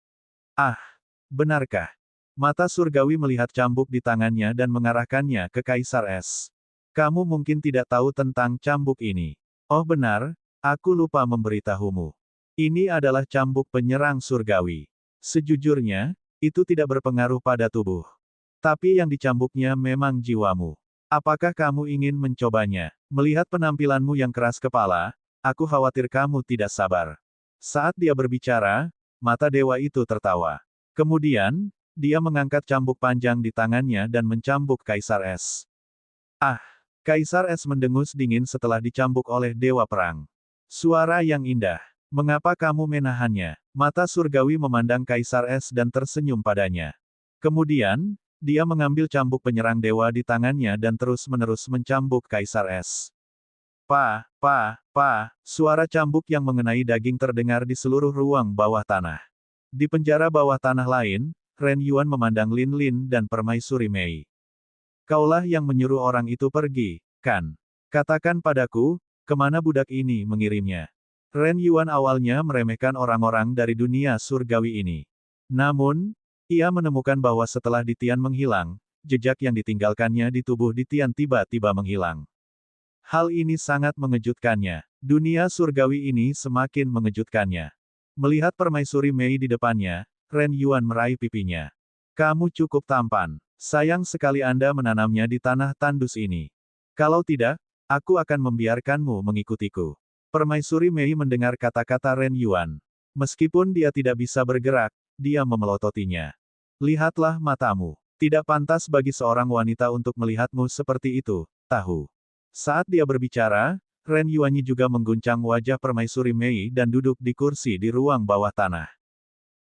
Ah, benarkah? Mata surgawi melihat cambuk di tangannya dan mengarahkannya ke Kaisar Es. Kamu mungkin tidak tahu tentang cambuk ini. Oh benar, aku lupa memberitahumu. Ini adalah cambuk penyerang surgawi. Sejujurnya, itu tidak berpengaruh pada tubuh. Tapi yang dicambuknya memang jiwamu. Apakah kamu ingin mencobanya? Melihat penampilanmu yang keras kepala, aku khawatir kamu tidak sabar. Saat dia berbicara, mata dewa itu tertawa. Kemudian, dia mengangkat cambuk panjang di tangannya dan mencambuk Kaisar Es. Ah! Kaisar Es mendengus dingin setelah dicambuk oleh Dewa Perang. Suara yang indah. Mengapa kamu menahannya? Mata surgawi memandang Kaisar Es dan tersenyum padanya. Kemudian, dia mengambil cambuk penyerang dewa di tangannya dan terus-menerus mencambuk Kaisar Es. Suara cambuk yang mengenai daging terdengar di seluruh ruang bawah tanah. Di penjara bawah tanah lain, Ren Yuan memandang Lin Lin dan Permaisuri Mei. Kaulah yang menyuruh orang itu pergi, kan? Katakan padaku, kemana budak ini mengirimnya? Ren Yuan awalnya meremehkan orang-orang dari dunia surgawi ini. Namun, ia menemukan bahwa setelah Ditian menghilang, jejak yang ditinggalkannya di tubuh Ditian tiba-tiba menghilang. Hal ini sangat mengejutkannya. Dunia surgawi ini semakin mengejutkannya. Melihat Permaisuri Mei di depannya, Ren Yuan meraih pipinya. Kamu cukup tampan. Sayang sekali Anda menanamnya di tanah tandus ini. Kalau tidak, aku akan membiarkanmu mengikutiku. Permaisuri Mei mendengar kata-kata Ren Yuan. Meskipun dia tidak bisa bergerak, dia memelototinya. Lihatlah matamu. Tidak pantas bagi seorang wanita untuk melihatmu seperti itu, tahu. Saat dia berbicara, Ren Yuanyi juga mengguncang wajah Permaisuri Mei dan duduk di kursi di ruang bawah tanah.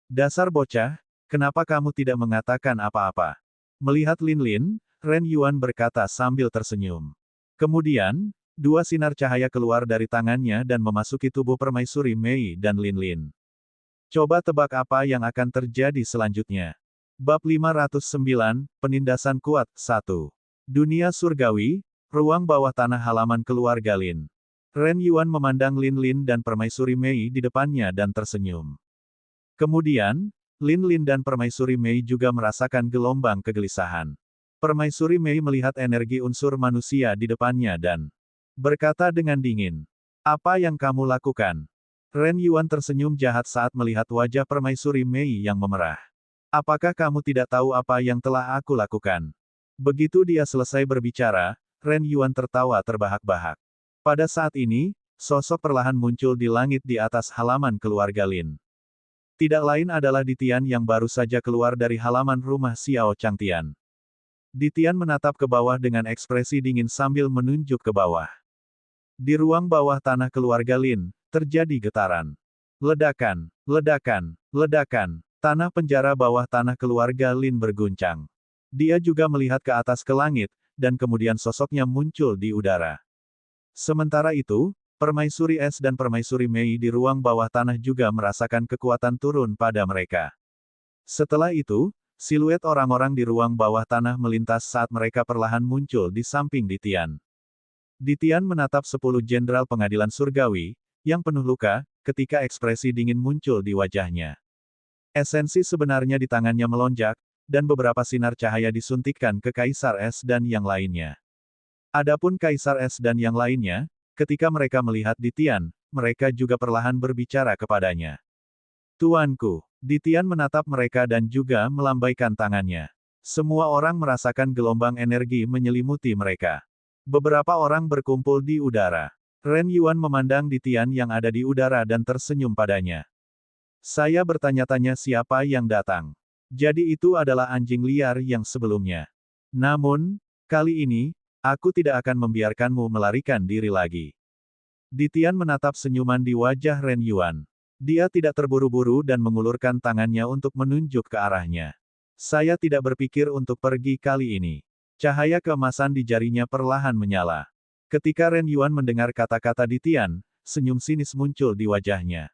Dasar bocah, kenapa kamu tidak mengatakan apa-apa? Melihat Lin Lin, Ren Yuan berkata sambil tersenyum. Kemudian, dua sinar cahaya keluar dari tangannya dan memasuki tubuh Permaisuri Mei dan Lin Lin. Coba tebak apa yang akan terjadi selanjutnya. Bab 509, Penindasan Kuat, 1. Dunia Surgawi, ruang bawah tanah halaman keluarga Lin. Ren Yuan memandang Lin Lin dan Permaisuri Mei di depannya dan tersenyum. Kemudian, Lin Lin dan Permaisuri Mei juga merasakan gelombang kegelisahan. Permaisuri Mei melihat energi unsur manusia di depannya dan berkata dengan dingin, "Apa yang kamu lakukan?" Ren Yuan tersenyum jahat saat melihat wajah Permaisuri Mei yang memerah. "Apakah kamu tidak tahu apa yang telah aku lakukan?" Begitu dia selesai berbicara, Ren Yuan tertawa terbahak-bahak. Pada saat ini, sosok perlahan muncul di langit di atas halaman keluarga Lin. Tidak lain adalah Ditian yang baru saja keluar dari halaman rumah Xiao Changtian. Ditian menatap ke bawah dengan ekspresi dingin sambil menunjuk ke bawah. Di ruang bawah tanah keluarga Lin, terjadi getaran. Ledakan, ledakan, ledakan. Tanah penjara bawah tanah keluarga Lin berguncang. Dia juga melihat ke atas ke langit, dan kemudian sosoknya muncul di udara. Sementara itu, Permaisuri Es dan Permaisuri Mei di ruang bawah tanah juga merasakan kekuatan turun pada mereka. Setelah itu, siluet orang-orang di ruang bawah tanah melintas saat mereka perlahan muncul di samping Ditian. Ditian menatap 10 jenderal pengadilan surgawi, yang penuh luka, ketika ekspresi dingin muncul di wajahnya. Esensi sebenarnya di tangannya melonjak, dan beberapa sinar cahaya disuntikkan ke Kaisar Es dan yang lainnya. Adapun Kaisar Es dan yang lainnya, ketika mereka melihat Ditian, mereka juga perlahan berbicara kepadanya. "Tuanku." Ditian menatap mereka dan juga melambaikan tangannya. Semua orang merasakan gelombang energi menyelimuti mereka. Beberapa orang berkumpul di udara. Ren Yuan memandang Ditian yang ada di udara dan tersenyum padanya. "Saya bertanya-tanya siapa yang datang. Jadi itu adalah anjing liar yang sebelumnya. Namun, kali ini, aku tidak akan membiarkanmu melarikan diri lagi." Ditian menatap senyuman di wajah Ren Yuan. Dia tidak terburu-buru dan mengulurkan tangannya untuk menunjuk ke arahnya. "Saya tidak berpikir untuk pergi kali ini." Cahaya keemasan di jarinya perlahan menyala. Ketika Ren Yuan mendengar kata-kata Ditian, senyum sinis muncul di wajahnya.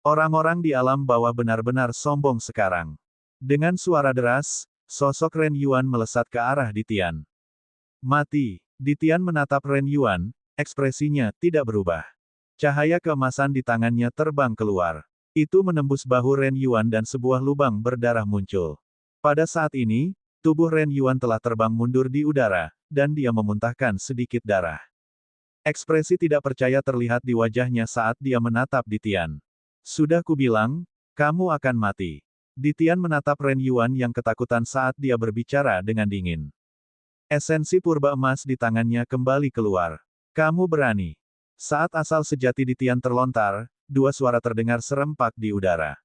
Orang-orang di alam bawah benar-benar sombong sekarang. Dengan suara deras, sosok Ren Yuan melesat ke arah Ditian. Mati. Ditian menatap Ren Yuan, ekspresinya tidak berubah. Cahaya keemasan di tangannya terbang keluar. Itu menembus bahu Ren Yuan dan sebuah lubang berdarah muncul. Pada saat ini, tubuh Ren Yuan telah terbang mundur di udara, dan dia memuntahkan sedikit darah. Ekspresi tidak percaya terlihat di wajahnya saat dia menatap Ditian. Sudah kubilang, kamu akan mati. Ditian menatap Ren Yuan yang ketakutan saat dia berbicara dengan dingin. Esensi purba emas di tangannya kembali keluar. Kamu berani. Saat asal sejati Ditian terlontar, dua suara terdengar serempak di udara.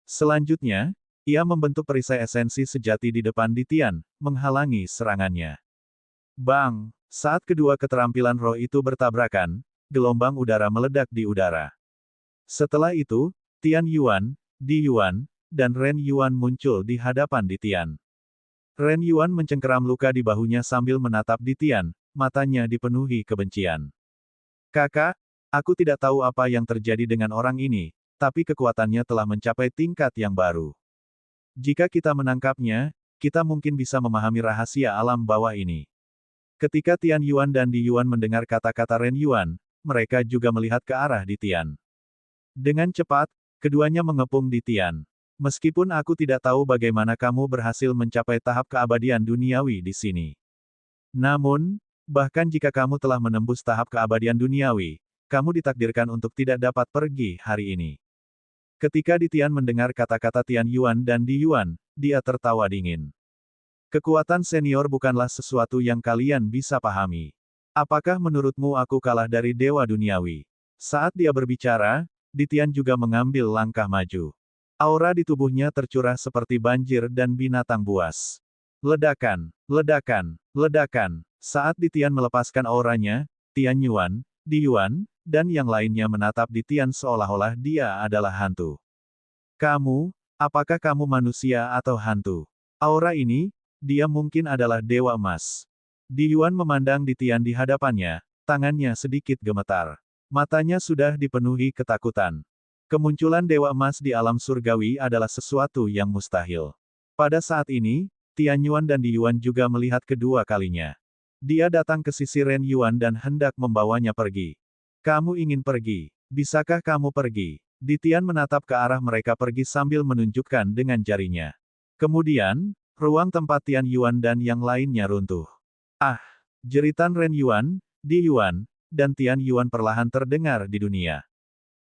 Selanjutnya, ia membentuk perisai esensi sejati di depan Ditian, menghalangi serangannya. Bang! Saat kedua keterampilan roh itu bertabrakan, gelombang udara meledak di udara. Setelah itu, Tian Yuan, Di Yuan, dan Ren Yuan muncul di hadapan Ditian. Ren Yuan mencengkeram luka di bahunya sambil menatap Ditian, matanya dipenuhi kebencian. Kakak, aku tidak tahu apa yang terjadi dengan orang ini, tapi kekuatannya telah mencapai tingkat yang baru. Jika kita menangkapnya, kita mungkin bisa memahami rahasia alam bawah ini. Ketika Tian Yuan dan Di Yuan mendengar kata-kata Ren Yuan, mereka juga melihat ke arah Ditian. Dengan cepat, keduanya mengepung Ditian. Meskipun aku tidak tahu bagaimana kamu berhasil mencapai tahap keabadian duniawi di sini. Namun, bahkan jika kamu telah menembus tahap keabadian duniawi, kamu ditakdirkan untuk tidak dapat pergi hari ini. Ketika Ditian mendengar kata-kata Tian Yuan dan Di Yuan, dia tertawa dingin. Kekuatan senior bukanlah sesuatu yang kalian bisa pahami. Apakah menurutmu aku kalah dari dewa duniawi? Saat dia berbicara, Ditian juga mengambil langkah maju. Aura di tubuhnya tercurah seperti banjir dan binatang buas. Ledakan, ledakan, ledakan. Saat Ditian melepaskan auranya, Tian Yuan, Di Yuan, dan yang lainnya menatap Ditian seolah-olah dia adalah hantu. Kamu, apakah kamu manusia atau hantu? Aura ini, dia mungkin adalah Dewa Emas. Di Yuan memandang Ditian di hadapannya, tangannya sedikit gemetar. Matanya sudah dipenuhi ketakutan. Kemunculan Dewa Emas di alam surgawi adalah sesuatu yang mustahil. Pada saat ini, Tian Yuan dan Di Yuan juga melihat kedua kalinya. Dia datang ke sisi Ren Yuan dan hendak membawanya pergi. Kamu ingin pergi? Bisakah kamu pergi? Ditian menatap ke arah mereka pergi sambil menunjukkan dengan jarinya. Kemudian, ruang tempat Tian Yuan dan yang lainnya runtuh. Ah! Jeritan Ren Yuan, Di Yuan, dan Tian Yuan perlahan terdengar di dunia.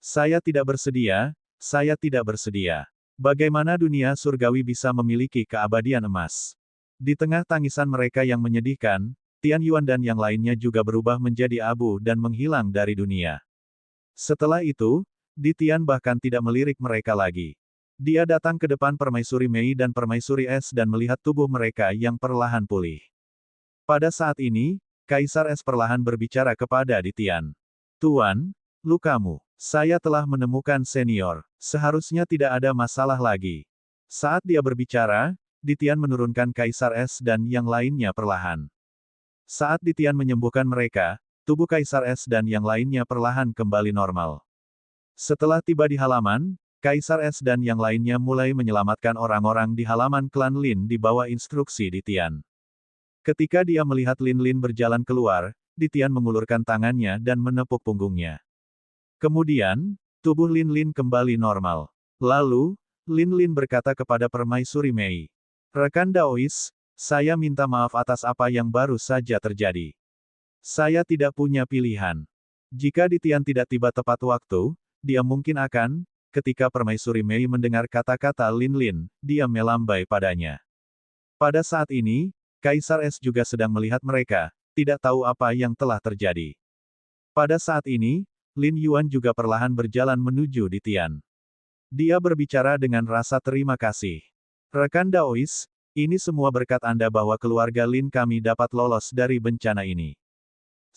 Saya tidak bersedia, saya tidak bersedia. Bagaimana dunia surgawi bisa memiliki keabadian emas? Di tengah tangisan mereka yang menyedihkan, Tian Yuan dan yang lainnya juga berubah menjadi abu dan menghilang dari dunia. Setelah itu, Ditian bahkan tidak melirik mereka lagi. Dia datang ke depan Permaisuri Mei dan Permaisuri Es dan melihat tubuh mereka yang perlahan pulih. Pada saat ini, Kaisar Es perlahan berbicara kepada Ditian. Tuan, lukamu. Saya telah menemukan senior. Seharusnya tidak ada masalah lagi. Saat dia berbicara, Ditian menurunkan Kaisar Es dan yang lainnya perlahan. Saat Ditian menyembuhkan mereka, tubuh Kaisar Es dan yang lainnya perlahan kembali normal. Setelah tiba di halaman, Kaisar Es dan yang lainnya mulai menyelamatkan orang-orang di halaman klan Lin di bawah instruksi Ditian. Ketika dia melihat Lin Lin berjalan keluar, Ditian mengulurkan tangannya dan menepuk punggungnya. Kemudian, tubuh Lin Lin kembali normal. Lalu, Lin Lin berkata kepada Permaisuri Mei. Rekan Daois, saya minta maaf atas apa yang baru saja terjadi. Saya tidak punya pilihan. Jika Ditian tidak tiba tepat waktu, dia mungkin akan. Ketika Permaisuri Mei mendengar kata-kata Lin Lin, dia melambai padanya. Pada saat ini, Kaisar Es juga sedang melihat mereka, tidak tahu apa yang telah terjadi. Pada saat ini, Lin Yuan juga perlahan berjalan menuju Ditian. Dia berbicara dengan rasa terima kasih. Rekan Daois, ini semua berkat Anda bahwa keluarga Lin kami dapat lolos dari bencana ini.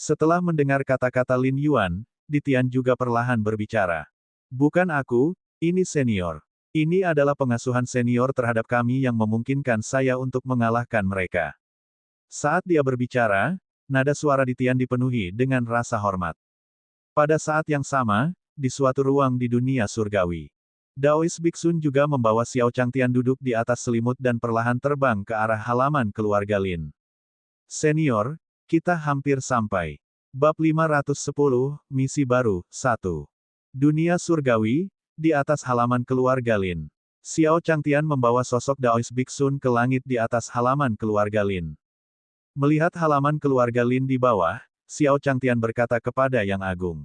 Setelah mendengar kata-kata Lin Yuan, Ditian juga perlahan berbicara. Bukan aku, ini senior. Ini adalah pengasuhan senior terhadap kami yang memungkinkan saya untuk mengalahkan mereka. Saat dia berbicara, nada suara Ditian dipenuhi dengan rasa hormat. Pada saat yang sama, di suatu ruang di dunia surgawi. Daoist Biksun juga membawa Xiao Changtian duduk di atas selimut dan perlahan terbang ke arah halaman keluarga Lin. Senior, kita hampir sampai. Bab 510, Misi Baru, 1. Dunia Surgawi, di atas halaman keluarga Lin. Xiao Changtian membawa sosok Daoist Biksun ke langit di atas halaman keluarga Lin. Melihat halaman keluarga Lin di bawah, Xiao Changtian berkata kepada Yang Agung.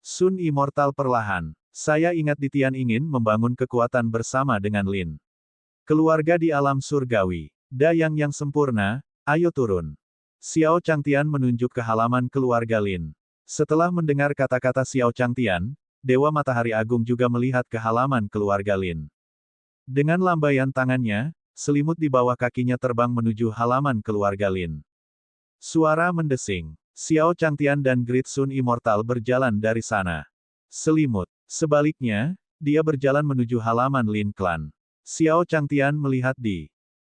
Sun Immortal perlahan, saya ingat Ditian ingin membangun kekuatan bersama dengan Lin. Keluarga di alam surgawi, Dayang yang sempurna, ayo turun. Xiao Changtian menunjuk ke halaman keluarga Lin. Setelah mendengar kata-kata Xiao Changtian, Dewa Matahari Agung juga melihat ke halaman keluarga Lin. Dengan lambaian tangannya, selimut di bawah kakinya terbang menuju halaman keluarga Lin. Suara mendesing. Xiao Changtian dan Great Sun Immortal berjalan dari sana. Selimut. Sebaliknya, dia berjalan menuju halaman Lin Clan. Xiao Changtian melihat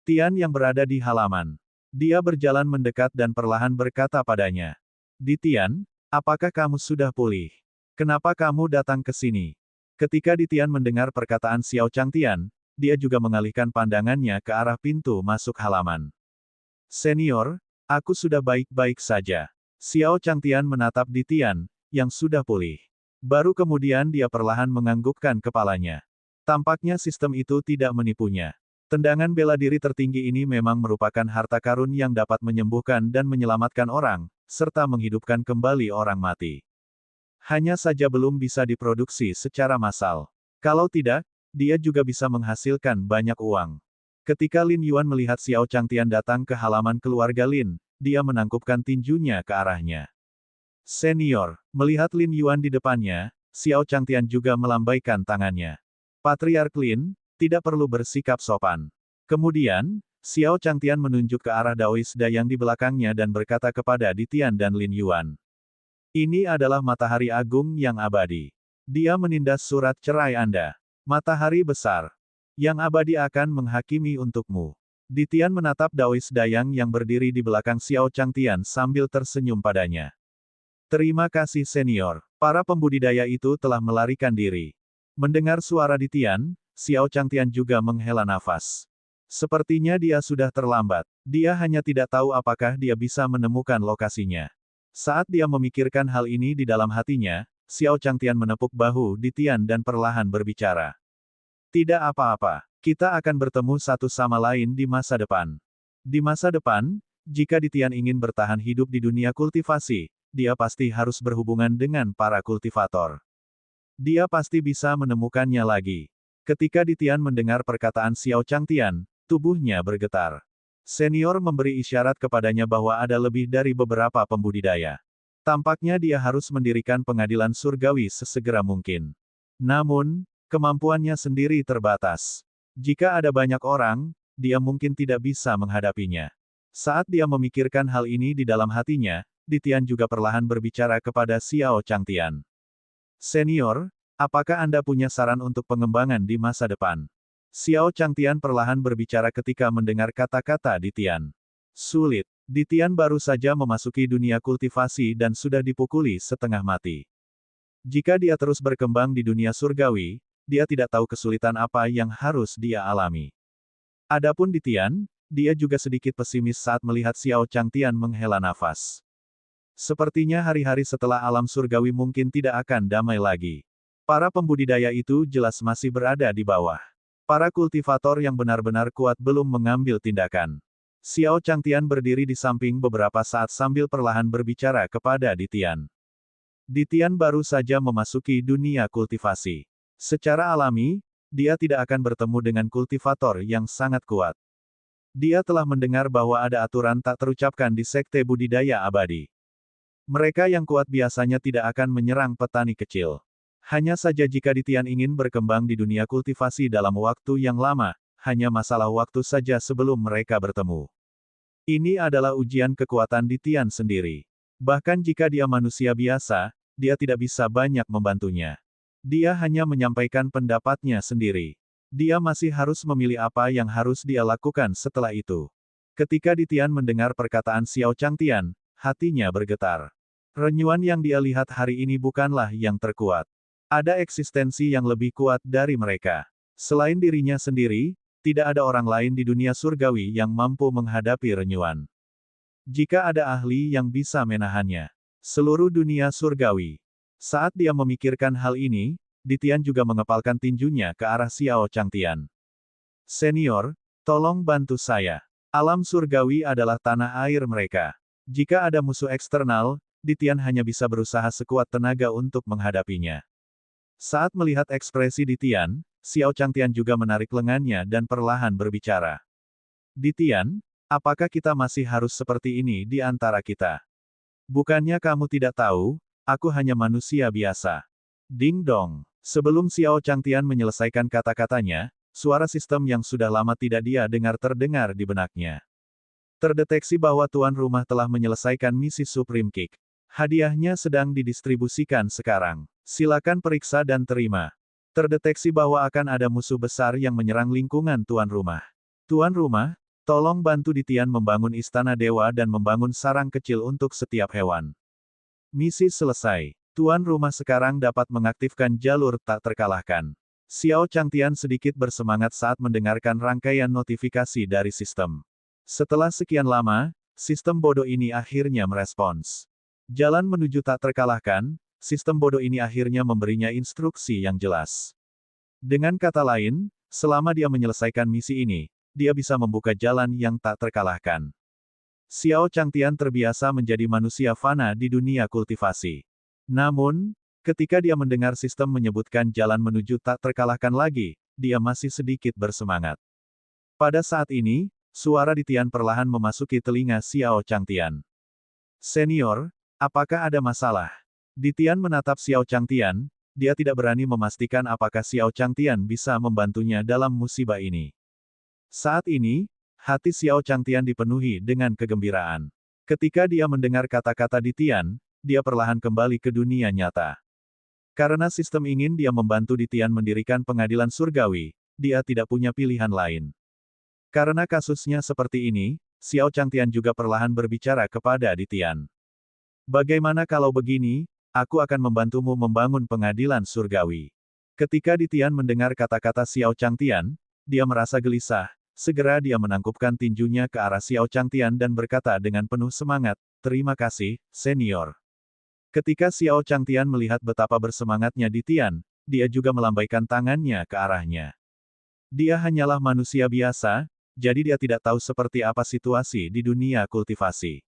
Tian yang berada di halaman. Dia berjalan mendekat dan perlahan berkata padanya. Tian, apakah kamu sudah pulih? Kenapa kamu datang ke sini? Ketika Tian mendengar perkataan Xiao Changtian, dia juga mengalihkan pandangannya ke arah pintu masuk halaman. Senior, aku sudah baik-baik saja. Xiao Changtian menatap Tian, yang sudah pulih. Baru kemudian dia perlahan menganggukkan kepalanya. Tampaknya sistem itu tidak menipunya. Tendangan bela diri tertinggi ini memang merupakan harta karun yang dapat menyembuhkan dan menyelamatkan orang, serta menghidupkan kembali orang mati. Hanya saja belum bisa diproduksi secara massal. Kalau tidak, dia juga bisa menghasilkan banyak uang. Ketika Lin Yuan melihat Xiao Changtian datang ke halaman keluarga Lin, dia menangkupkan tinjunya ke arahnya. Senior, melihat Lin Yuan di depannya, Xiao Changtian juga melambaikan tangannya. Patriark Lin, tidak perlu bersikap sopan. Kemudian, Xiao Changtian menunjuk ke arah Daoist Dayang di belakangnya dan berkata kepada Tian dan Lin Yuan. Ini adalah matahari agung yang abadi. Dia menindas surat cerai Anda. Matahari besar. Yang abadi akan menghakimi untukmu. Tian menatap Daoist Dayang yang berdiri di belakang Xiao Changtian sambil tersenyum padanya. Terima kasih senior. Para pembudidaya itu telah melarikan diri. Mendengar suara Tian, Xiao Changtian juga menghela nafas. Sepertinya dia sudah terlambat. Dia hanya tidak tahu apakah dia bisa menemukan lokasinya. Saat dia memikirkan hal ini di dalam hatinya, Xiao Changtian menepuk bahu Tian dan perlahan berbicara. Tidak apa-apa. Kita akan bertemu satu sama lain di masa depan. Di masa depan, jika Tian ingin bertahan hidup di dunia kultivasi, dia pasti harus berhubungan dengan para kultivator. Dia pasti bisa menemukannya lagi. Ketika Tian mendengar perkataan Xiao Changtian, tubuhnya bergetar. Senior memberi isyarat kepadanya bahwa ada lebih dari beberapa pembudidaya. Tampaknya dia harus mendirikan pengadilan surgawi sesegera mungkin. Namun, kemampuannya sendiri terbatas. Jika ada banyak orang, dia mungkin tidak bisa menghadapinya. Saat dia memikirkan hal ini di dalam hatinya, Tian juga perlahan berbicara kepada Xiao Changtian. Senior, apakah Anda punya saran untuk pengembangan di masa depan? Xiao Changtian perlahan berbicara ketika mendengar kata-kata Tian. Sulit. Tian baru saja memasuki dunia kultivasi dan sudah dipukuli setengah mati. Jika dia terus berkembang di dunia surgawi, dia tidak tahu kesulitan apa yang harus dia alami. Adapun Tian, dia juga sedikit pesimis saat melihat Xiao Changtian menghela nafas. Sepertinya hari-hari setelah alam surgawi mungkin tidak akan damai lagi. Para pembudidaya itu jelas masih berada di bawah. Para kultivator yang benar-benar kuat belum mengambil tindakan. Xiao Changtian berdiri di samping beberapa saat sambil perlahan berbicara kepada Tian. Tian baru saja memasuki dunia kultivasi. Secara alami, dia tidak akan bertemu dengan kultivator yang sangat kuat. Dia telah mendengar bahwa ada aturan tak terucapkan di sekte budidaya abadi. Mereka yang kuat biasanya tidak akan menyerang petani kecil. Hanya saja jika Tian ingin berkembang di dunia kultivasi dalam waktu yang lama, hanya masalah waktu saja sebelum mereka bertemu. Ini adalah ujian kekuatan Tian sendiri. Bahkan jika dia manusia biasa, dia tidak bisa banyak membantunya. Dia hanya menyampaikan pendapatnya sendiri. Dia masih harus memilih apa yang harus dia lakukan setelah itu. Ketika Tian mendengar perkataan Xiao Changtian, hatinya bergetar. Renyuan yang dia lihat hari ini bukanlah yang terkuat. Ada eksistensi yang lebih kuat dari mereka. Selain dirinya sendiri, tidak ada orang lain di dunia surgawi yang mampu menghadapi renyuan. Jika ada ahli yang bisa menahannya. Seluruh dunia surgawi. Saat dia memikirkan hal ini, Ditian juga mengepalkan tinjunya ke arah Xiao Changtian. Senior, tolong bantu saya. Alam surgawi adalah tanah air mereka. Jika ada musuh eksternal, Ditian hanya bisa berusaha sekuat tenaga untuk menghadapinya. Saat melihat ekspresi Ditian, Xiao Changtian juga menarik lengannya dan perlahan berbicara. Ditian, apakah kita masih harus seperti ini di antara kita? Bukannya kamu tidak tahu, aku hanya manusia biasa. Ding dong. Sebelum Xiao Changtian menyelesaikan kata-katanya, suara sistem yang sudah lama tidak dia dengar terdengar di benaknya. Terdeteksi bahwa tuan rumah telah menyelesaikan misi Supreme Kick. Hadiahnya sedang didistribusikan sekarang. Silakan periksa dan terima. Terdeteksi bahwa akan ada musuh besar yang menyerang lingkungan tuan rumah. Tuan rumah, tolong bantu Ditian membangun istana dewa dan membangun sarang kecil untuk setiap hewan. Misi selesai. Tuan rumah sekarang dapat mengaktifkan jalur tak terkalahkan. Xiao Changtian sedikit bersemangat saat mendengarkan rangkaian notifikasi dari sistem. Setelah sekian lama, sistem bodoh ini akhirnya merespons. Jalan menuju tak terkalahkan, sistem bodoh ini akhirnya memberinya instruksi yang jelas. Dengan kata lain, selama dia menyelesaikan misi ini, dia bisa membuka jalan yang tak terkalahkan. Xiao Changtian terbiasa menjadi manusia fana di dunia kultivasi. Namun, ketika dia mendengar sistem menyebutkan jalan menuju tak terkalahkan lagi, dia masih sedikit bersemangat. Pada saat ini, suara Ditian perlahan memasuki telinga Xiao Changtian. Senior, apakah ada masalah? Ditian menatap Xiao Changtian, dia tidak berani memastikan apakah Xiao Changtian bisa membantunya dalam musibah ini. Saat ini, hati Xiao Changtian dipenuhi dengan kegembiraan. Ketika dia mendengar kata-kata Ditian, dia perlahan kembali ke dunia nyata. Karena sistem ingin dia membantu Ditian mendirikan pengadilan surgawi, dia tidak punya pilihan lain. Karena kasusnya seperti ini, Xiao Changtian juga perlahan berbicara kepada Ditian. Bagaimana kalau begini, aku akan membantumu membangun pengadilan surgawi. Ketika Ditian mendengar kata-kata Xiao Changtian, dia merasa gelisah, segera dia menangkupkan tinjunya ke arah Xiao Changtian dan berkata dengan penuh semangat, terima kasih, senior. Ketika Xiao Changtian melihat betapa bersemangatnya Ditian, dia juga melambaikan tangannya ke arahnya. Dia hanyalah manusia biasa, jadi dia tidak tahu seperti apa situasi di dunia kultivasi.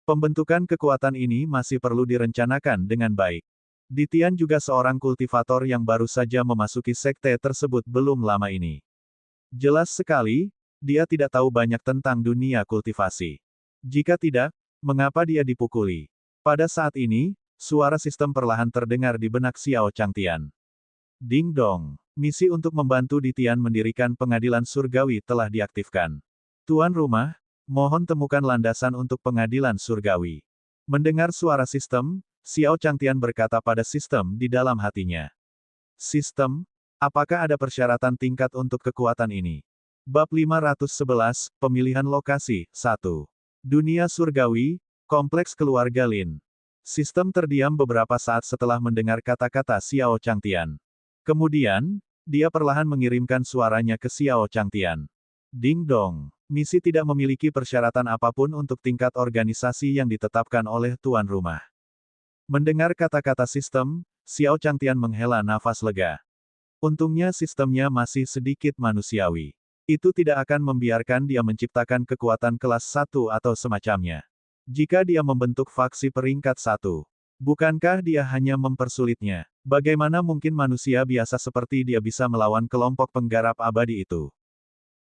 Pembentukan kekuatan ini masih perlu direncanakan dengan baik. Ditian juga seorang kultivator yang baru saja memasuki sekte tersebut belum lama ini. Jelas sekali, dia tidak tahu banyak tentang dunia kultivasi. Jika tidak, mengapa dia dipukuli? Pada saat ini, suara sistem perlahan terdengar di benak Xiao Changtian. Ding dong. Misi untuk membantu Ditian mendirikan pengadilan surgawi telah diaktifkan. Tuan rumah, mohon temukan landasan untuk pengadilan surgawi. Mendengar suara sistem, Xiao Changtian berkata pada sistem di dalam hatinya. Sistem, apakah ada persyaratan tingkat untuk kekuatan ini? Bab 511, Pemilihan Lokasi, 1. Dunia surgawi, Kompleks Keluarga Lin. Sistem terdiam beberapa saat setelah mendengar kata-kata Xiao Changtian. Kemudian, dia perlahan mengirimkan suaranya ke Xiao Changtian. Ding dong. Misi tidak memiliki persyaratan apapun untuk tingkat organisasi yang ditetapkan oleh tuan rumah. Mendengar kata-kata sistem, Xiao Changtian menghela nafas lega. Untungnya sistemnya masih sedikit manusiawi. Itu tidak akan membiarkan dia menciptakan kekuatan kelas 1 atau semacamnya. Jika dia membentuk faksi peringkat 1, bukankah dia hanya mempersulitnya? Bagaimana mungkin manusia biasa seperti dia bisa melawan kelompok penggarap abadi itu?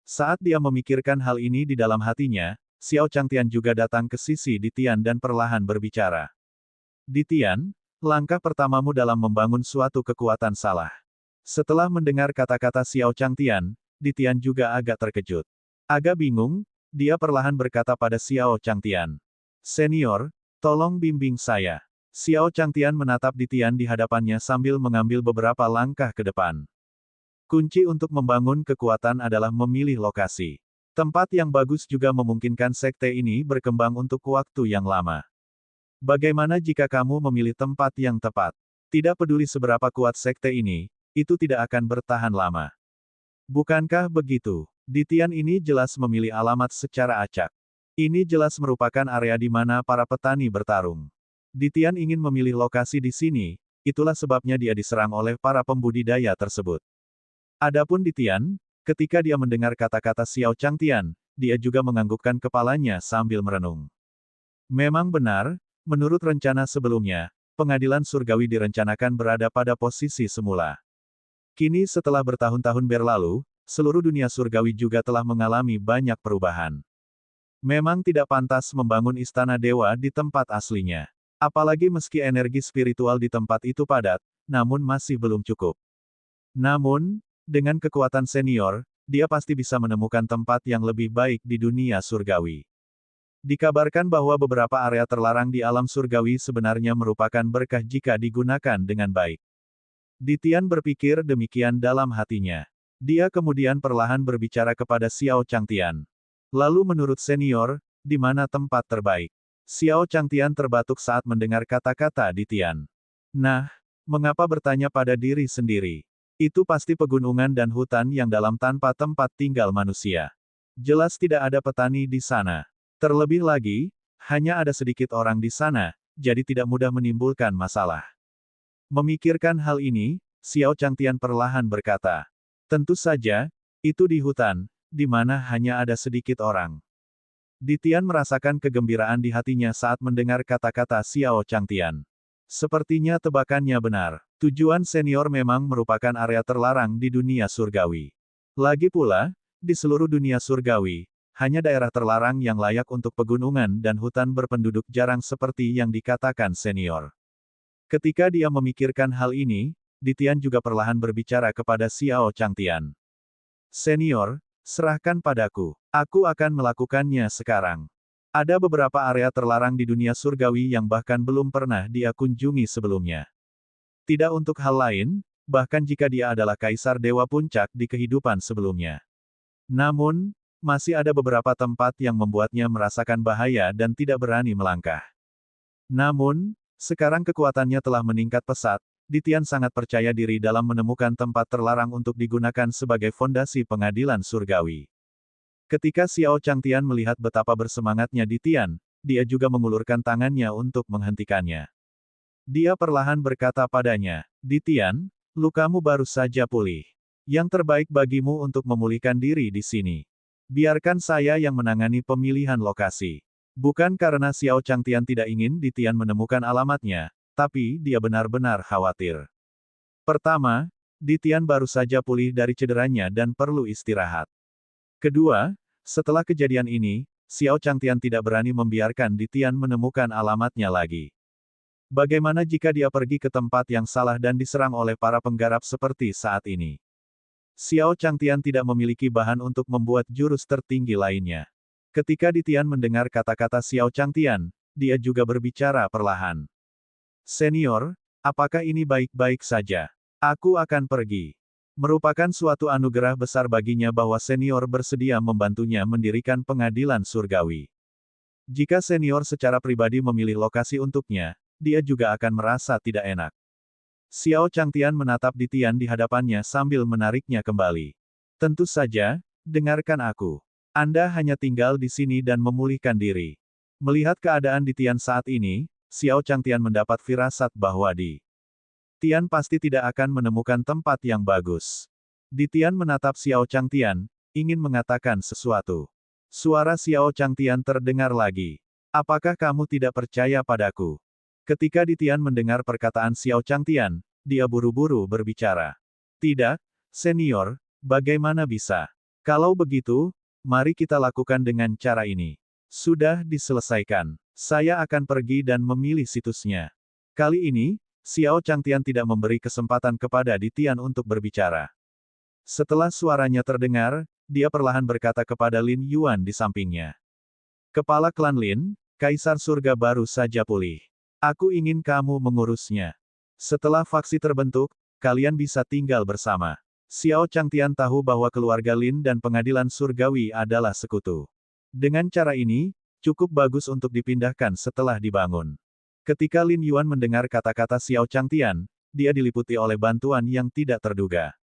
Saat dia memikirkan hal ini di dalam hatinya, Xiao Changtian juga datang ke sisi Ditian dan perlahan berbicara. Ditian, langkah pertamamu dalam membangun suatu kekuatan salah. Setelah mendengar kata-kata Xiao Changtian, Ditian juga agak terkejut. Agak bingung, dia perlahan berkata pada Xiao Changtian. Senior, tolong bimbing saya. Xiao Changtian menatap Ditian di hadapannya sambil mengambil beberapa langkah ke depan. Kunci untuk membangun kekuatan adalah memilih lokasi. Tempat yang bagus juga memungkinkan sekte ini berkembang untuk waktu yang lama. Bagaimana jika kamu memilih tempat yang tepat? Tidak peduli seberapa kuat sekte ini, itu tidak akan bertahan lama. Bukankah begitu? Di Tian ini jelas memilih alamat secara acak. Ini jelas merupakan area di mana para petani bertarung. Di Tian ingin memilih lokasi di sini, itulah sebabnya dia diserang oleh para pembudidaya tersebut. Adapun di Tian, ketika dia mendengar kata-kata Xiao Changtian, dia juga menganggukkan kepalanya sambil merenung. Memang benar, menurut rencana sebelumnya, pengadilan surgawi direncanakan berada pada posisi semula. Kini setelah bertahun-tahun berlalu, seluruh dunia surgawi juga telah mengalami banyak perubahan. Memang tidak pantas membangun istana dewa di tempat aslinya. Apalagi meski energi spiritual di tempat itu padat, namun masih belum cukup. Namun, dengan kekuatan senior, dia pasti bisa menemukan tempat yang lebih baik di dunia surgawi. Dikabarkan bahwa beberapa area terlarang di alam surgawi sebenarnya merupakan berkah jika digunakan dengan baik. Di Tian berpikir demikian dalam hatinya. Dia kemudian perlahan berbicara kepada Xiao Changtian. Lalu menurut senior, di mana tempat terbaik? Xiao Changtian terbatuk saat mendengar kata-kata di Tian. Nah, mengapa bertanya pada diri sendiri? Itu pasti pegunungan dan hutan yang dalam tanpa tempat tinggal manusia. Jelas tidak ada petani di sana. Terlebih lagi, hanya ada sedikit orang di sana, jadi tidak mudah menimbulkan masalah. Memikirkan hal ini, Xiao Changtian perlahan berkata, tentu saja, itu di hutan, di mana hanya ada sedikit orang. Di Tian merasakan kegembiraan di hatinya saat mendengar kata-kata Xiao Changtian. Sepertinya tebakannya benar. Tujuan senior memang merupakan area terlarang di dunia surgawi. Lagi pula, di seluruh dunia surgawi, hanya daerah terlarang yang layak untuk pegunungan dan hutan berpenduduk jarang seperti yang dikatakan senior. Ketika dia memikirkan hal ini, Di Tian juga perlahan berbicara kepada Xiao Changtian. Senior, serahkan padaku. Aku akan melakukannya sekarang. Ada beberapa area terlarang di dunia surgawi yang bahkan belum pernah dia kunjungi sebelumnya. Tidak untuk hal lain, bahkan jika dia adalah Kaisar Dewa Puncak di kehidupan sebelumnya. Namun, masih ada beberapa tempat yang membuatnya merasakan bahaya dan tidak berani melangkah. Namun, sekarang kekuatannya telah meningkat pesat, Di Tian sangat percaya diri dalam menemukan tempat terlarang untuk digunakan sebagai fondasi pengadilan surgawi. Ketika Xiao Changtian melihat betapa bersemangatnya Di Tian, dia juga mengulurkan tangannya untuk menghentikannya. Dia perlahan berkata padanya, Di Tian, lukamu baru saja pulih. Yang terbaik bagimu untuk memulihkan diri di sini. Biarkan saya yang menangani pemilihan lokasi. Bukan karena Xiao Changtian tidak ingin Di Tian menemukan alamatnya, tapi dia benar-benar khawatir. Pertama, Di Tian baru saja pulih dari cederanya dan perlu istirahat. Kedua, setelah kejadian ini, Xiao Changtian tidak berani membiarkan Di Tian menemukan alamatnya lagi. Bagaimana jika dia pergi ke tempat yang salah dan diserang oleh para penggarap seperti saat ini? Xiao Changtian tidak memiliki bahan untuk membuat jurus tertinggi lainnya. Ketika Di Tian mendengar kata-kata Xiao Changtian, dia juga berbicara perlahan. Senior, apakah ini baik-baik saja? Aku akan pergi. Merupakan suatu anugerah besar baginya bahwa senior bersedia membantunya mendirikan pengadilan surgawi. Jika senior secara pribadi memilih lokasi untuknya, dia juga akan merasa tidak enak. Xiao Changtian menatap Di Tian di hadapannya sambil menariknya kembali. Tentu saja, dengarkan aku. Anda hanya tinggal di sini dan memulihkan diri. Melihat keadaan Di Tian saat ini, Xiao Changtian mendapat firasat bahwa Di Tian pasti tidak akan menemukan tempat yang bagus. Di Tian menatap Xiao Changtian, ingin mengatakan sesuatu. Suara Xiao Changtian terdengar lagi. Apakah kamu tidak percaya padaku? Ketika Di Tian mendengar perkataan Xiao Changtian, dia buru-buru berbicara. Tidak, senior, bagaimana bisa? Kalau begitu, mari kita lakukan dengan cara ini. Sudah diselesaikan. Saya akan pergi dan memilih situsnya. Kali ini, Xiao Changtian tidak memberi kesempatan kepada Di Tian untuk berbicara. Setelah suaranya terdengar, dia perlahan berkata kepada Lin Yuan di sampingnya. Kepala klan Lin, Kaisar Surga baru saja pulih. Aku ingin kamu mengurusnya. Setelah faksi terbentuk, kalian bisa tinggal bersama. Xiao Changtian tahu bahwa keluarga Lin dan pengadilan surgawi adalah sekutu. Dengan cara ini, cukup bagus untuk dipindahkan setelah dibangun. Ketika Lin Yuan mendengar kata-kata Xiao Changtian, dia diliputi oleh bantuan yang tidak terduga.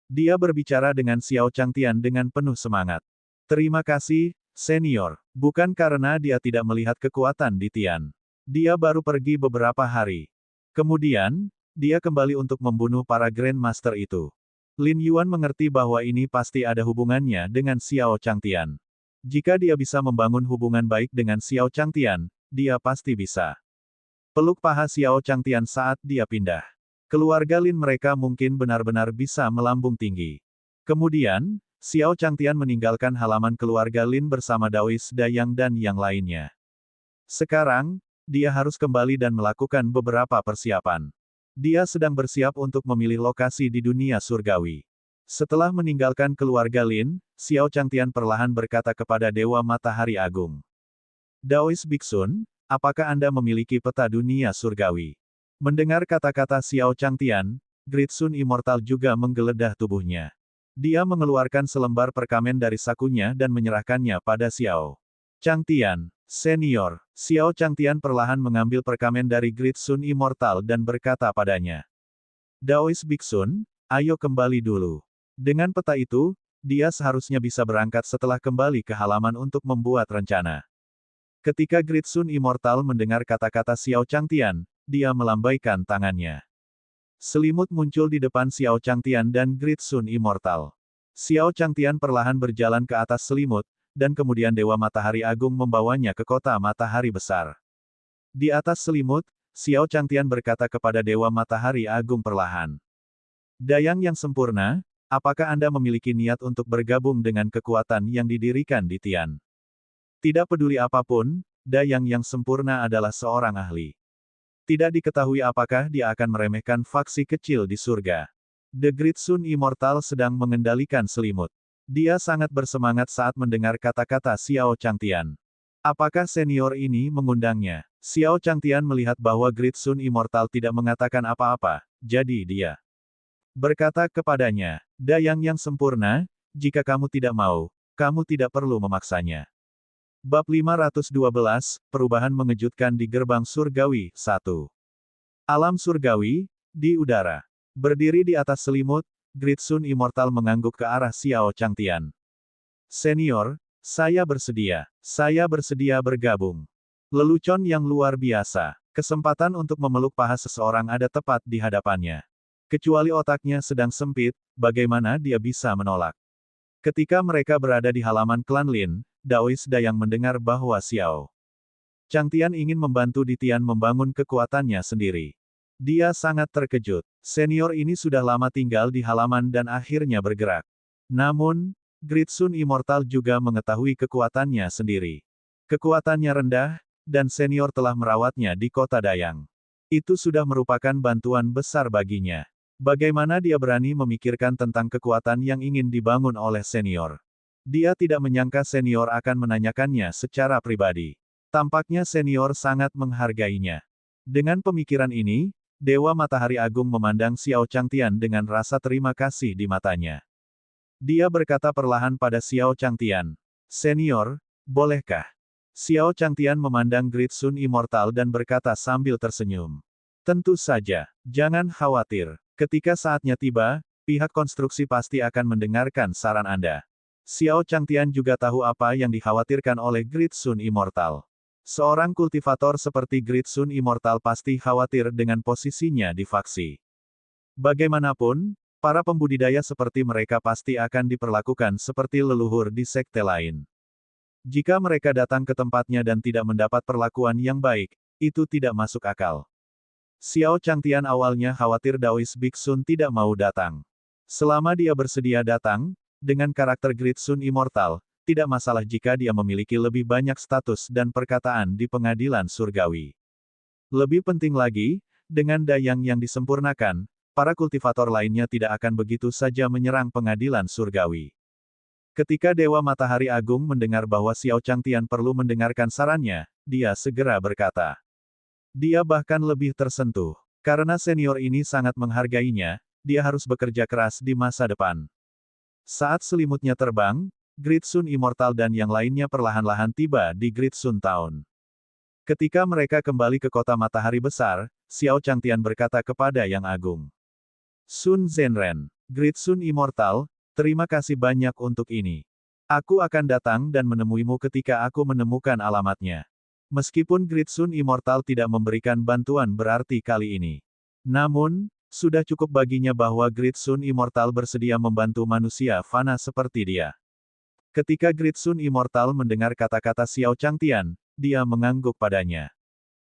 Dia berbicara dengan Xiao Changtian dengan penuh semangat. Terima kasih, senior. Bukan karena dia tidak melihat kekuatan di Tian. Dia baru pergi beberapa hari. Kemudian, dia kembali untuk membunuh para Grandmaster itu. Lin Yuan mengerti bahwa ini pasti ada hubungannya dengan Xiao Changtian. Jika dia bisa membangun hubungan baik dengan Xiao Changtian, dia pasti bisa. Peluk paha Xiao Changtian saat dia pindah. Keluarga Lin mereka mungkin benar-benar bisa melambung tinggi. Kemudian, Xiao Changtian meninggalkan halaman keluarga Lin bersama Daois Dayang dan yang lainnya. Sekarang, dia harus kembali dan melakukan beberapa persiapan. Dia sedang bersiap untuk memilih lokasi di dunia surgawi. Setelah meninggalkan keluarga Lin, Xiao Changtian perlahan berkata kepada Dewa Matahari Agung. Daois Biksun, apakah Anda memiliki peta dunia surgawi? Mendengar kata-kata Xiao Changtian, Great Sun Immortal juga menggeledah tubuhnya. Dia mengeluarkan selembar perkamen dari sakunya dan menyerahkannya pada Xiao Changtian. Senior, Xiao Changtian perlahan mengambil perkamen dari Great Sun Immortal dan berkata padanya. Daois Biksun, ayo kembali dulu. Dengan peta itu, dia seharusnya bisa berangkat setelah kembali ke halaman untuk membuat rencana. Ketika Great Sun Immortal mendengar kata-kata Xiao Changtian, dia melambaikan tangannya. Selimut muncul di depan Xiao Changtian dan Great Sun Immortal. Xiao Changtian perlahan berjalan ke atas selimut, dan kemudian Dewa Matahari Agung membawanya ke kota Matahari Besar. Di atas selimut, Xiao Changtian berkata kepada Dewa Matahari Agung perlahan. Dayang yang sempurna, apakah Anda memiliki niat untuk bergabung dengan kekuatan yang didirikan di Tian? Tidak peduli apapun, Dayang yang sempurna adalah seorang ahli. Tidak diketahui apakah dia akan meremehkan faksi kecil di surga. The Great Sun Immortal sedang mengendalikan selimut. Dia sangat bersemangat saat mendengar kata-kata Xiao Changtian. Apakah senior ini mengundangnya? Xiao Changtian melihat bahwa Great Sun Immortal tidak mengatakan apa-apa, jadi dia berkata kepadanya, Dayang yang sempurna, jika kamu tidak mau, kamu tidak perlu memaksanya. Bab 512, Perubahan Mengejutkan di Gerbang Surgawi, 1. Alam Surgawi, di udara. Berdiri di atas selimut, Great Sun Immortal mengangguk ke arah Xiao Changtian. Senior, saya bersedia bergabung. Lelucon yang luar biasa. Kesempatan untuk memeluk paha seseorang ada tepat di hadapannya. Kecuali otaknya sedang sempit, bagaimana dia bisa menolak? Ketika mereka berada di halaman klan Lin, Daois Dayang mendengar bahwa Xiao Changtian ingin membantu di Tian membangun kekuatannya sendiri. Dia sangat terkejut. Senior ini sudah lama tinggal di halaman dan akhirnya bergerak. Namun, Great Sun Immortal juga mengetahui kekuatannya sendiri. Kekuatannya rendah, dan senior telah merawatnya di kota Dayang. Itu sudah merupakan bantuan besar baginya. Bagaimana dia berani memikirkan tentang kekuatan yang ingin dibangun oleh senior? Dia tidak menyangka senior akan menanyakannya secara pribadi. Tampaknya senior sangat menghargainya. Dengan pemikiran ini, Dewa Matahari Agung memandang Xiao Changtian dengan rasa terima kasih di matanya. Dia berkata perlahan pada Xiao Changtian, Senior, bolehkah? Xiao Changtian memandang Great Sun Immortal dan berkata sambil tersenyum. Tentu saja, jangan khawatir. Ketika saatnya tiba, pihak konstruksi pasti akan mendengarkan saran Anda. Xiao Changtian juga tahu apa yang dikhawatirkan oleh Great Sun Immortal. Seorang kultivator seperti Great Sun Immortal pasti khawatir dengan posisinya di faksi. Bagaimanapun, para pembudidaya seperti mereka pasti akan diperlakukan seperti leluhur di sekte lain. Jika mereka datang ke tempatnya dan tidak mendapat perlakuan yang baik, itu tidak masuk akal. Xiao Changtian awalnya khawatir Daois Biksun tidak mau datang. Selama dia bersedia datang, dengan karakter Great Sun Immortal, tidak masalah jika dia memiliki lebih banyak status dan perkataan di pengadilan surgawi. Lebih penting lagi, dengan Dayang yang disempurnakan, para kultivator lainnya tidak akan begitu saja menyerang pengadilan surgawi. Ketika Dewa Matahari Agung mendengar bahwa Xiao Changtian perlu mendengarkan sarannya, dia segera berkata. Dia bahkan lebih tersentuh. Karena senior ini sangat menghargainya, dia harus bekerja keras di masa depan. Saat selimutnya terbang, Great Sun Immortal dan yang lainnya perlahan-lahan tiba di Great Sun Town. Ketika mereka kembali ke kota Matahari Besar, Xiao Changtian berkata kepada Yang Agung. Sun Zhenren, Great Sun Immortal, terima kasih banyak untuk ini. Aku akan datang dan menemuimu ketika aku menemukan alamatnya. Meskipun Great Sun Immortal tidak memberikan bantuan berarti kali ini. Namun, sudah cukup baginya bahwa Great Sun Immortal bersedia membantu manusia fana seperti dia. Ketika Great Sun Immortal mendengar kata-kata Xiao Changtian, dia mengangguk padanya.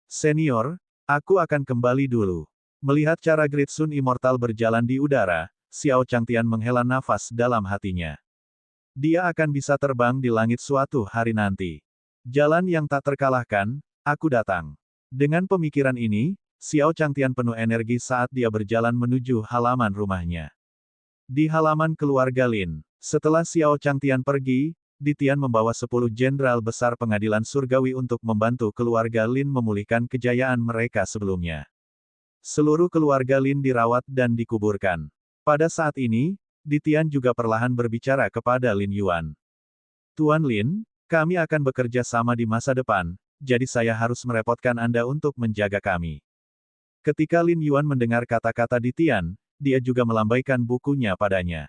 Senior, aku akan kembali dulu. Melihat cara Great Sun Immortal berjalan di udara, Xiao Changtian menghela nafas dalam hatinya. Dia akan bisa terbang di langit suatu hari nanti. Jalan yang tak terkalahkan, aku datang. Dengan pemikiran ini, Xiao Changtian penuh energi saat dia berjalan menuju halaman rumahnya. Di halaman keluarga Lin, setelah Xiao Changtian pergi, Ditian membawa 10 jenderal besar pengadilan surgawi untuk membantu keluarga Lin memulihkan kejayaan mereka sebelumnya. Seluruh keluarga Lin dirawat dan dikuburkan. Pada saat ini, Ditian juga perlahan berbicara kepada Lin Yuan. Tuan Lin, kami akan bekerja sama di masa depan, jadi saya harus merepotkan Anda untuk menjaga kami. Ketika Lin Yuan mendengar kata-kata Ditian, dia juga melambaikan bukunya padanya.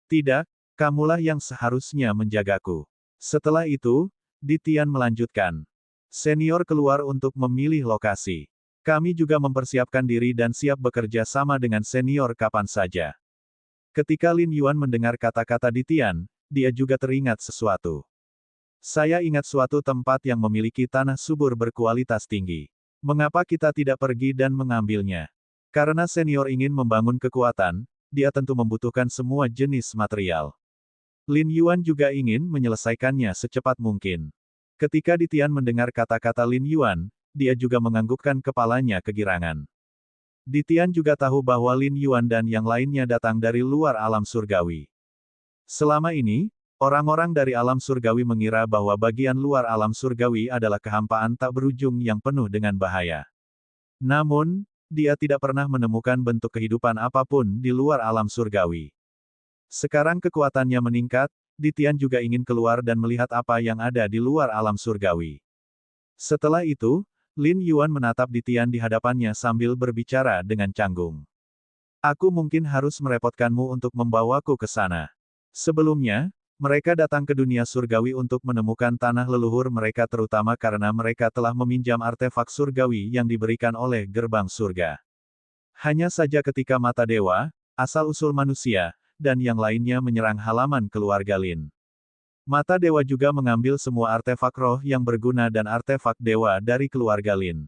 Tidak, kamulah yang seharusnya menjagaku. Setelah itu, Ditian melanjutkan. Senior keluar untuk memilih lokasi. Kami juga mempersiapkan diri dan siap bekerja sama dengan senior kapan saja. Ketika Lin Yuan mendengar kata-kata Ditian, dia juga teringat sesuatu. Saya ingat suatu tempat yang memiliki tanah subur berkualitas tinggi. Mengapa kita tidak pergi dan mengambilnya? Karena senior ingin membangun kekuatan, dia tentu membutuhkan semua jenis material. Lin Yuan juga ingin menyelesaikannya secepat mungkin. Ketika Ditian mendengar kata-kata Lin Yuan, dia juga menganggukkan kepalanya kegirangan. Ditian juga tahu bahwa Lin Yuan dan yang lainnya datang dari luar alam surgawi. Selama ini, orang-orang dari alam surgawi mengira bahwa bagian luar alam surgawi adalah kehampaan tak berujung yang penuh dengan bahaya. Namun, dia tidak pernah menemukan bentuk kehidupan apapun di luar alam surgawi. Sekarang kekuatannya meningkat, Ditian juga ingin keluar dan melihat apa yang ada di luar alam surgawi. Setelah itu, Lin Yuan menatap Ditian di hadapannya sambil berbicara dengan canggung. Aku mungkin harus merepotkanmu untuk membawaku ke sana. Sebelumnya, mereka datang ke dunia surgawi untuk menemukan tanah leluhur mereka terutama karena mereka telah meminjam artefak surgawi yang diberikan oleh gerbang surga. Hanya saja ketika mata dewa, asal-usul manusia, dan yang lainnya menyerang halaman keluarga Lin. Mata dewa juga mengambil semua artefak roh yang berguna dan artefak dewa dari keluarga Lin.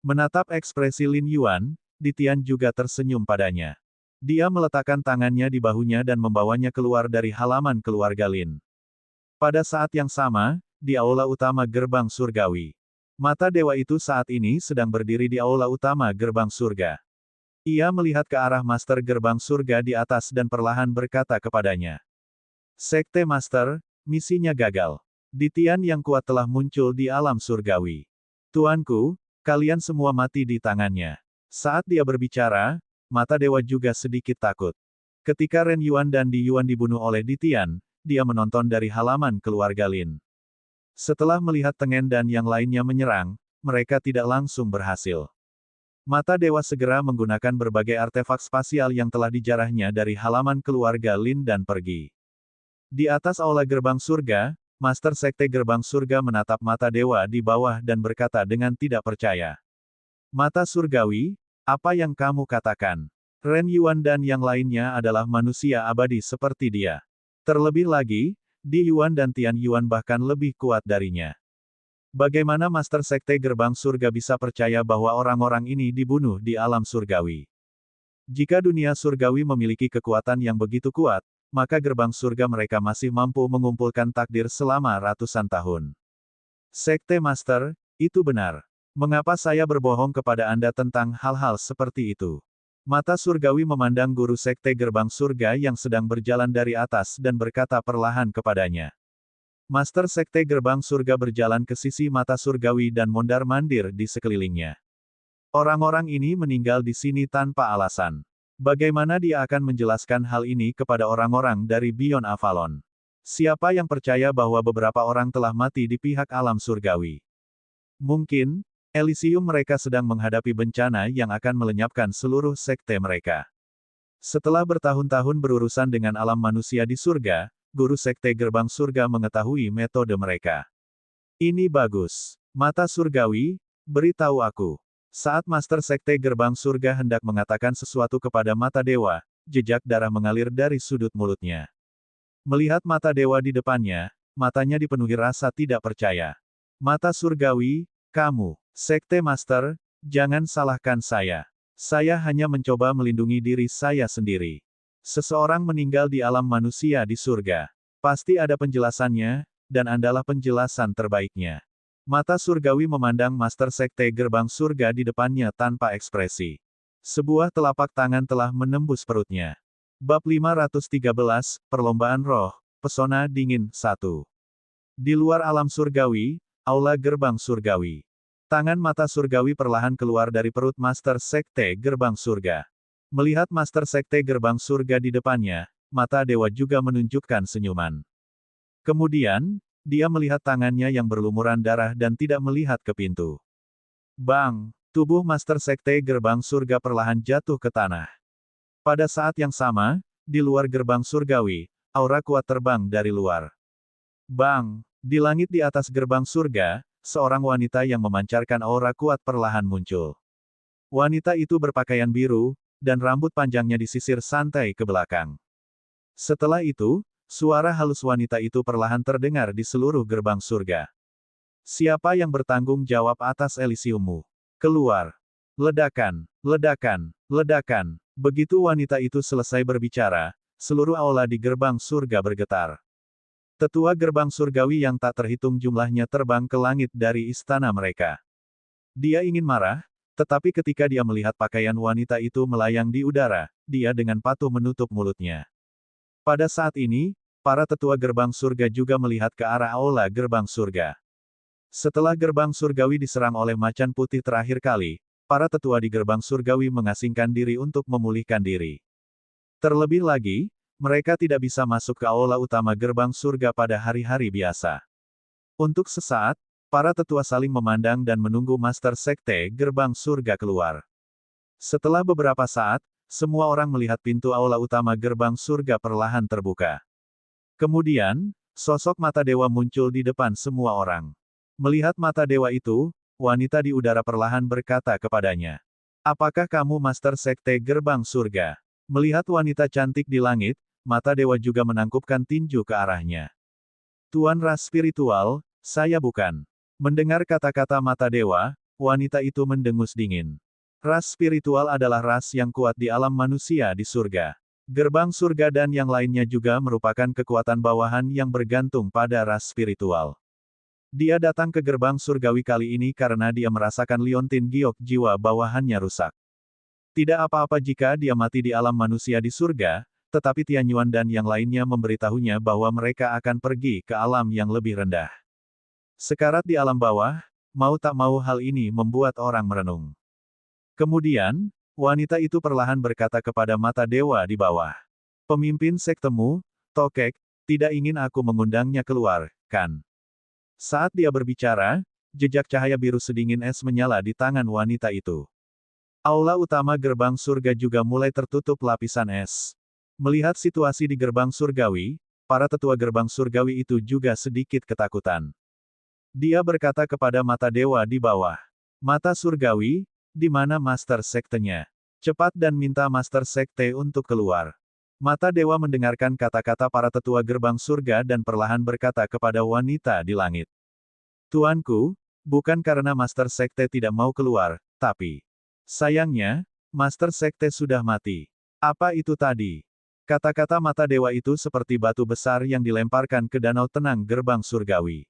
Menatap ekspresi Lin Yuan, Ditian juga tersenyum padanya. Dia meletakkan tangannya di bahunya dan membawanya keluar dari halaman keluarga Lin. Pada saat yang sama, di aula utama gerbang surgawi. Mata dewa itu saat ini sedang berdiri di aula utama gerbang surga. Ia melihat ke arah Master Gerbang Surga di atas dan perlahan berkata kepadanya. Sekte Master, misinya gagal. Ditian yang kuat telah muncul di alam surgawi. Tuanku, kalian semua mati di tangannya. Saat dia berbicara, mata dewa juga sedikit takut. Ketika Ren Yuan dan Di Yuan dibunuh oleh Ditian, dia menonton dari halaman keluarga Lin. Setelah melihat Tengen dan yang lainnya menyerang, mereka tidak langsung berhasil. Mata dewa segera menggunakan berbagai artefak spasial yang telah dijarahnya dari halaman keluarga Lin dan pergi. Di atas aula gerbang surga, Master Sekte Gerbang Surga menatap mata dewa di bawah dan berkata dengan tidak percaya. Mata surgawi, apa yang kamu katakan? Ren Yuan dan yang lainnya adalah manusia abadi seperti dia. Terlebih lagi, Di Yuan dan Tian Yuan bahkan lebih kuat darinya. Bagaimana Master Sekte Gerbang Surga bisa percaya bahwa orang-orang ini dibunuh di alam surgawi? Jika dunia surgawi memiliki kekuatan yang begitu kuat, maka gerbang surga mereka masih mampu mengumpulkan takdir selama ratusan tahun. Sekte Master, itu benar. Mengapa saya berbohong kepada Anda tentang hal-hal seperti itu? Mata surgawi memandang guru Sekte Gerbang Surga yang sedang berjalan dari atas dan berkata perlahan kepadanya. Master Sekte Gerbang Surga berjalan ke sisi mata surgawi dan mondar-mandir di sekelilingnya. Orang-orang ini meninggal di sini tanpa alasan. Bagaimana dia akan menjelaskan hal ini kepada orang-orang dari Beyond Avalon? Siapa yang percaya bahwa beberapa orang telah mati di pihak alam surgawi? Mungkin, Elysium mereka sedang menghadapi bencana yang akan melenyapkan seluruh sekte mereka. Setelah bertahun-tahun berurusan dengan alam manusia di surga, guru sekte gerbang surga mengetahui metode mereka. Ini bagus. Mata surgawi, beritahu aku. Saat Master Sekte Gerbang Surga hendak mengatakan sesuatu kepada mata dewa, jejak darah mengalir dari sudut mulutnya. Melihat mata dewa di depannya, matanya dipenuhi rasa tidak percaya. Mata surgawi, kamu, Sekte Master, jangan salahkan saya. Saya hanya mencoba melindungi diri saya sendiri. Seseorang meninggal di alam manusia di surga. Pasti ada penjelasannya, dan Andalah penjelasan terbaiknya. Mata surgawi memandang Master Sekte Gerbang Surga di depannya tanpa ekspresi. Sebuah telapak tangan telah menembus perutnya. Bab 513, Perlombaan Roh, Pesona Dingin 1. Di luar alam surgawi, Aula Gerbang Surgawi. Tangan mata surgawi perlahan keluar dari perut Master Sekte Gerbang Surga. Melihat Master Sekte Gerbang Surga di depannya, mata dewa juga menunjukkan senyuman. Kemudian, dia melihat tangannya yang berlumuran darah dan tidak melihat ke pintu. Bang! Tubuh Master Sekte Gerbang Surga perlahan jatuh ke tanah. Pada saat yang sama, di luar gerbang surgawi, aura kuat terbang dari luar. Bang! Di langit di atas gerbang surga, seorang wanita yang memancarkan aura kuat perlahan muncul. Wanita itu berpakaian biru, dan rambut panjangnya disisir santai ke belakang. Setelah itu, suara halus wanita itu perlahan terdengar di seluruh gerbang surga. Siapa yang bertanggung jawab atas Elysiummu? Keluar! Ledakan! Ledakan! Ledakan! Begitu wanita itu selesai berbicara, seluruh aula di gerbang surga bergetar. Tetua gerbang surgawi yang tak terhitung jumlahnya terbang ke langit dari istana mereka. Dia ingin marah, tetapi ketika dia melihat pakaian wanita itu melayang di udara, dia dengan patuh menutup mulutnya. Pada saat ini, para tetua gerbang surga juga melihat ke arah aula gerbang surga. Setelah gerbang surgawi diserang oleh macan putih terakhir kali, para tetua di gerbang surgawi mengasingkan diri untuk memulihkan diri. Terlebih lagi, mereka tidak bisa masuk ke aula utama gerbang surga pada hari-hari biasa. Untuk sesaat, para tetua saling memandang dan menunggu Master Sekte Gerbang Surga keluar. Setelah beberapa saat, semua orang melihat pintu aula utama gerbang surga perlahan terbuka. Kemudian, sosok mata dewa muncul di depan semua orang. Melihat mata dewa itu, wanita di udara perlahan berkata kepadanya. Apakah kamu Master Sekte Gerbang Surga? Melihat wanita cantik di langit, mata dewa juga menangkupkan tinju ke arahnya. Tuan ras spiritual, saya bukan. Mendengar kata-kata mata dewa, wanita itu mendengus dingin. Ras spiritual adalah ras yang kuat di alam manusia di surga. Gerbang surga dan yang lainnya juga merupakan kekuatan bawahan yang bergantung pada ras spiritual. Dia datang ke gerbang surgawi kali ini karena dia merasakan liontin giok jiwa bawahannya rusak. Tidak apa-apa jika dia mati di alam manusia di surga, tetapi Tianyuan dan yang lainnya memberitahunya bahwa mereka akan pergi ke alam yang lebih rendah. Sekarat di alam bawah, mau tak mau hal ini membuat orang merenung. Kemudian, wanita itu perlahan berkata kepada mata dewa di bawah. Pemimpin sektemu, Tokek, tidak ingin aku mengundangnya keluar, kan? Saat dia berbicara, jejak cahaya biru sedingin es menyala di tangan wanita itu. Aula utama gerbang surga juga mulai tertutup lapisan es. Melihat situasi di gerbang surgawi, para tetua gerbang surgawi itu juga sedikit ketakutan. Dia berkata kepada mata dewa di bawah. Mata surgawi, di mana Master Sektenya? Cepat dan minta Master Sekte untuk keluar. Mata dewa mendengarkan kata-kata para tetua gerbang surga dan perlahan berkata kepada wanita di langit. Tuanku, bukan karena Master Sekte tidak mau keluar, tapi sayangnya, Master Sekte sudah mati. Apa itu tadi? Kata-kata mata dewa itu seperti batu besar yang dilemparkan ke danau tenang gerbang surgawi.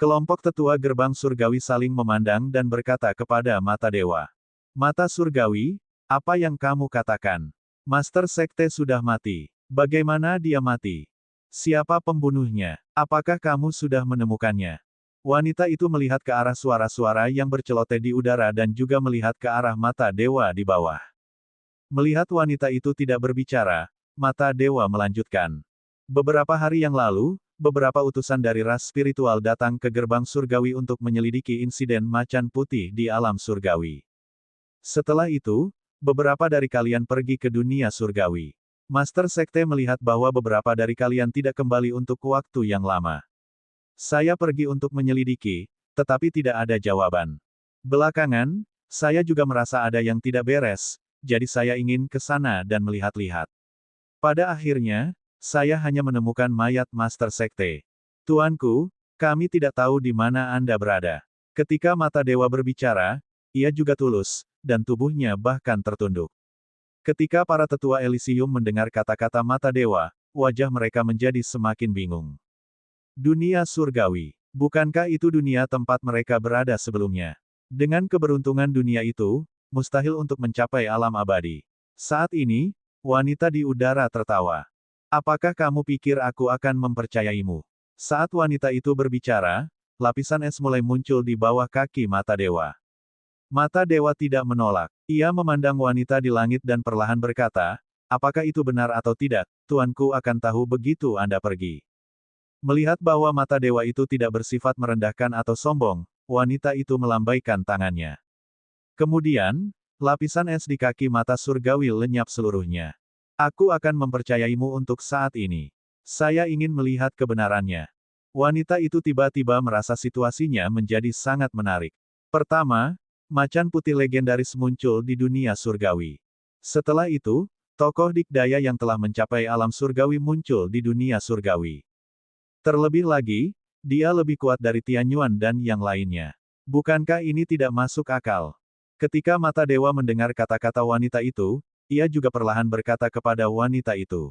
Kelompok tetua gerbang surgawi saling memandang dan berkata kepada mata dewa. Mata surgawi, apa yang kamu katakan? Master Sekte sudah mati. Bagaimana dia mati? Siapa pembunuhnya? Apakah kamu sudah menemukannya? Wanita itu melihat ke arah suara-suara yang berceloteh di udara dan juga melihat ke arah mata dewa di bawah. Melihat wanita itu tidak berbicara, mata dewa melanjutkan. Beberapa hari yang lalu, beberapa utusan dari ras spiritual datang ke gerbang surgawi untuk menyelidiki insiden macan putih di alam surgawi. Setelah itu, beberapa dari kalian pergi ke dunia surgawi. Master Sekte melihat bahwa beberapa dari kalian tidak kembali untuk waktu yang lama. Saya pergi untuk menyelidiki, tetapi tidak ada jawaban. Belakangan, saya juga merasa ada yang tidak beres, jadi saya ingin ke sana dan melihat-lihat. Pada akhirnya, saya hanya menemukan mayat Master Sekte. Tuanku, kami tidak tahu di mana Anda berada. Ketika mata dewa berbicara, ia juga tulus, dan tubuhnya bahkan tertunduk. Ketika para tetua Elysium mendengar kata-kata mata dewa, wajah mereka menjadi semakin bingung. Dunia surgawi. Bukankah itu dunia tempat mereka berada sebelumnya? Dengan keberuntungan dunia itu, mustahil untuk mencapai alam abadi. Saat ini, wanita di udara tertawa. Apakah kamu pikir aku akan mempercayaimu? Saat wanita itu berbicara, lapisan es mulai muncul di bawah kaki mata dewa. Mata dewa tidak menolak. Ia memandang wanita di langit dan perlahan berkata, apakah itu benar atau tidak, tuanku akan tahu begitu Anda pergi. Melihat bahwa mata dewa itu tidak bersifat merendahkan atau sombong, wanita itu melambaikan tangannya. Kemudian, lapisan es di kaki mata surgawi lenyap seluruhnya. Aku akan mempercayaimu untuk saat ini. Saya ingin melihat kebenarannya. Wanita itu tiba-tiba merasa situasinya menjadi sangat menarik. Pertama, macan putih legendaris muncul di dunia surgawi. Setelah itu, tokoh dikdaya yang telah mencapai alam surgawi muncul di dunia surgawi. Terlebih lagi, dia lebih kuat dari Tianyuan dan yang lainnya. Bukankah ini tidak masuk akal? Ketika mata dewa mendengar kata-kata wanita itu, ia juga perlahan berkata kepada wanita itu.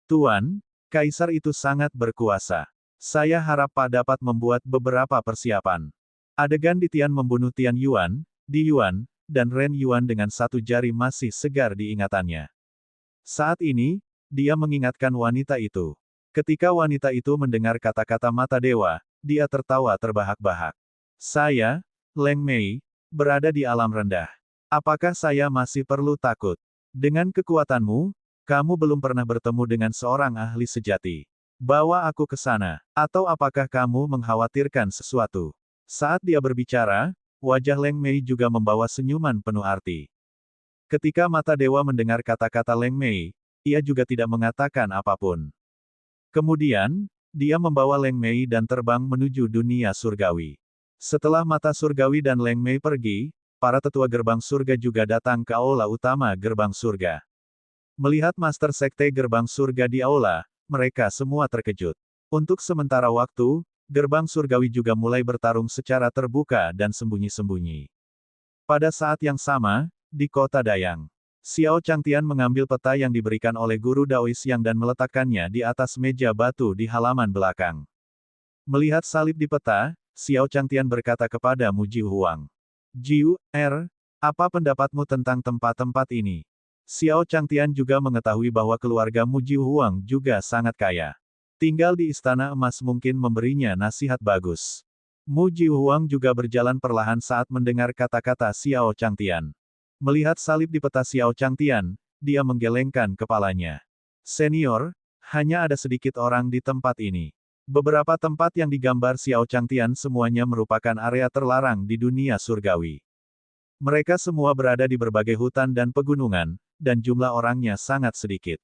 Tuan, kaisar itu sangat berkuasa. Saya harap Pak dapat membuat beberapa persiapan. Adegan di Tian membunuh Tian Yuan, Di Yuan, dan Ren Yuan dengan satu jari masih segar di ingatannya. Saat ini, dia mengingatkan wanita itu. Ketika wanita itu mendengar kata-kata mata dewa, dia tertawa terbahak-bahak. Saya, Leng Mei, berada di alam rendah. Apakah saya masih perlu takut? Dengan kekuatanmu, kamu belum pernah bertemu dengan seorang ahli sejati. Bawa aku ke sana. Atau apakah kamu mengkhawatirkan sesuatu? Saat dia berbicara, wajah Leng Mei juga membawa senyuman penuh arti. Ketika mata dewa mendengar kata-kata Leng Mei, ia juga tidak mengatakan apapun. Kemudian, dia membawa Leng Mei dan terbang menuju dunia surgawi. Setelah mata surgawi dan Leng Mei pergi, para tetua gerbang surga juga datang ke aula utama gerbang surga. Melihat Master Sekte gerbang surga di aula, mereka semua terkejut. Untuk sementara waktu, gerbang surgawi juga mulai bertarung secara terbuka dan sembunyi-sembunyi. Pada saat yang sama, di kota Dayang, Xiao Changtian mengambil peta yang diberikan oleh guru Daois Yang dan meletakkannya di atas meja batu di halaman belakang. Melihat salib di peta, Xiao Changtian berkata kepada Mu Jiu Huang. Jiu, apa pendapatmu tentang tempat-tempat ini? Xiao Changtian juga mengetahui bahwa keluarga Mu Jiu Huang juga sangat kaya. Tinggal di istana emas mungkin memberinya nasihat bagus. Mu Jiu Huang juga berjalan perlahan saat mendengar kata-kata Xiao Changtian. Melihat salib di peta Xiao Changtian, dia menggelengkan kepalanya. Senior, hanya ada sedikit orang di tempat ini. Beberapa tempat yang digambar Xiao Changtian semuanya merupakan area terlarang di dunia surgawi. Mereka semua berada di berbagai hutan dan pegunungan, dan jumlah orangnya sangat sedikit.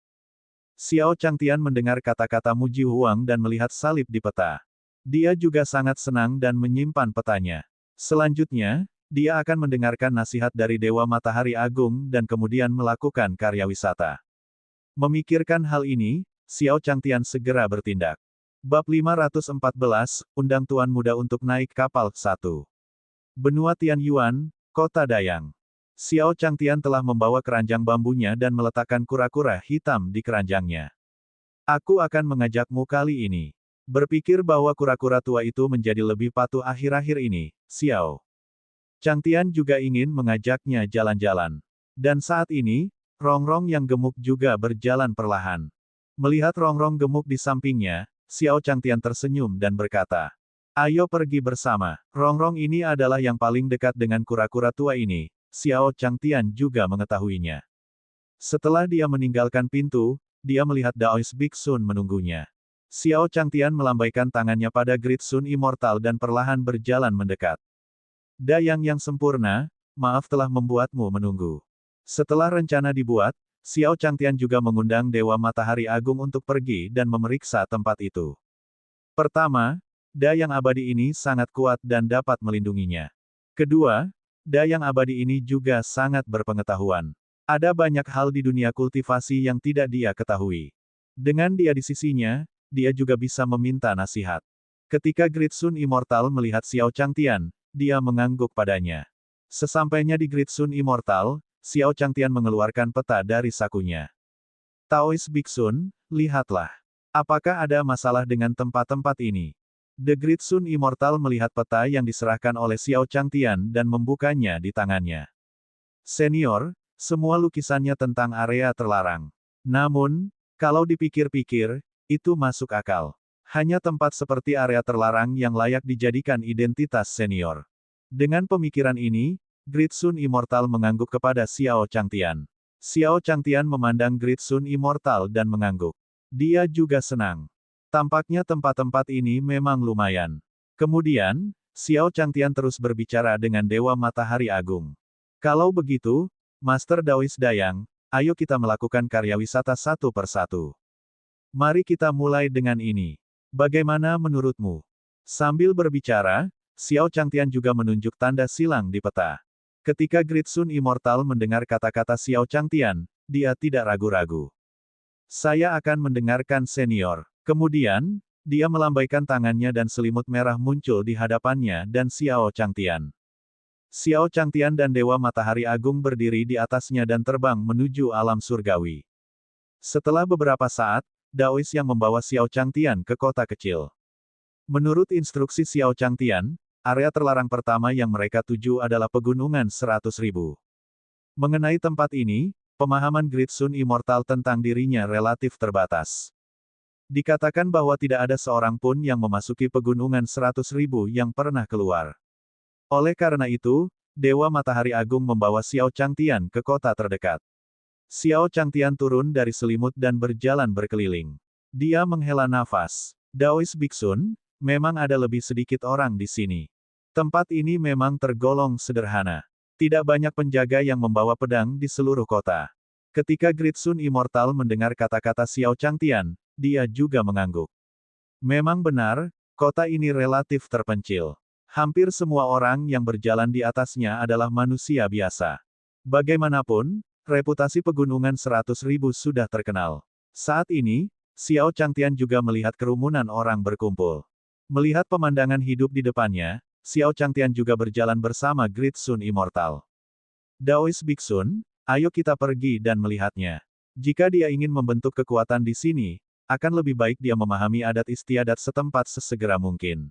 Xiao Changtian mendengar kata-kata Mu Jiu Huang dan melihat salib di peta. Dia juga sangat senang dan menyimpan petanya. Selanjutnya, dia akan mendengarkan nasihat dari Dewa Matahari Agung dan kemudian melakukan karya wisata. Memikirkan hal ini, Xiao Changtian segera bertindak. Bab 514, Undang Tuan Muda untuk naik kapal 1. Benua Tianyuan, Kota Dayang. Xiao Changtian telah membawa keranjang bambunya dan meletakkan kura-kura hitam di keranjangnya. Aku akan mengajakmu kali ini. Berpikir bahwa kura-kura tua itu menjadi lebih patuh akhir-akhir ini, Xiao Changtian juga ingin mengajaknya jalan-jalan. Dan saat ini, Rongrong yang gemuk juga berjalan perlahan. Melihat Rongrong gemuk di sampingnya, Xiao Changtian tersenyum dan berkata, ayo pergi bersama. Rongrong ini adalah yang paling dekat dengan kura-kura tua ini. Xiao Changtian juga mengetahuinya. Setelah dia meninggalkan pintu, dia melihat Daois Biksun menunggunya. Xiao Changtian melambaikan tangannya pada Great Sun Immortal dan perlahan berjalan mendekat. Dayang yang sempurna, maaf telah membuatmu menunggu. Setelah rencana dibuat, Xiao Changtian juga mengundang Dewa Matahari Agung untuk pergi dan memeriksa tempat itu. Pertama, Dayang abadi ini sangat kuat dan dapat melindunginya. Kedua, Dayang abadi ini juga sangat berpengetahuan. Ada banyak hal di dunia kultivasi yang tidak dia ketahui. Dengan dia di sisinya, dia juga bisa meminta nasihat. Ketika Great Sun Immortal melihat Xiao Changtian, dia mengangguk padanya. Sesampainya di Great Sun Immortal, Xiao Changtian mengeluarkan peta dari sakunya. Taoist Biksun, lihatlah. Apakah ada masalah dengan tempat-tempat ini? The Great Sun Immortal melihat peta yang diserahkan oleh Xiao Changtian dan membukanya di tangannya. Senior, semua lukisannya tentang area terlarang. Namun, kalau dipikir-pikir, itu masuk akal. Hanya tempat seperti area terlarang yang layak dijadikan identitas senior. Dengan pemikiran ini, Great Sun Immortal mengangguk kepada Xiao Changtian. Xiao Changtian memandang Great Sun Immortal dan mengangguk. Dia juga senang. Tampaknya tempat-tempat ini memang lumayan. Kemudian, Xiao Changtian terus berbicara dengan Dewa Matahari Agung. Kalau begitu, Master Daoist Dayang, ayo kita melakukan karya wisata satu persatu. Mari kita mulai dengan ini. Bagaimana menurutmu? Sambil berbicara, Xiao Changtian juga menunjuk tanda silang di peta. Ketika Great Sun Immortal mendengar kata-kata Xiao Changtian, dia tidak ragu-ragu. Saya akan mendengarkan senior. Kemudian, dia melambaikan tangannya dan selimut merah muncul di hadapannya dan Xiao Changtian. Xiao Changtian dan Dewa Matahari Agung berdiri di atasnya dan terbang menuju alam surgawi. Setelah beberapa saat, Daoist yang membawa Xiao Changtian ke kota kecil. Menurut instruksi Xiao Changtian, area terlarang pertama yang mereka tuju adalah Pegunungan 100.000. Mengenai tempat ini, pemahaman Great Sun Immortal tentang dirinya relatif terbatas. Dikatakan bahwa tidak ada seorang pun yang memasuki Pegunungan 100.000 yang pernah keluar. Oleh karena itu, Dewa Matahari Agung membawa Xiao Changtian ke kota terdekat. Xiao Changtian turun dari selimut dan berjalan berkeliling. Dia menghela nafas. Daoist Biksun, memang ada lebih sedikit orang di sini. Tempat ini memang tergolong sederhana. Tidak banyak penjaga yang membawa pedang di seluruh kota. Ketika Great Sun Immortal mendengar kata-kata Xiao Changtian, dia juga mengangguk. Memang benar, kota ini relatif terpencil. Hampir semua orang yang berjalan di atasnya adalah manusia biasa. Bagaimanapun, reputasi Pegunungan 100.000 sudah terkenal. Saat ini, Xiao Changtian juga melihat kerumunan orang berkumpul. Melihat pemandangan hidup di depannya, Xiao Changtian juga berjalan bersama Great Sun Immortal. Daoist Biksun, ayo kita pergi dan melihatnya. Jika dia ingin membentuk kekuatan di sini, akan lebih baik dia memahami adat istiadat setempat sesegera mungkin.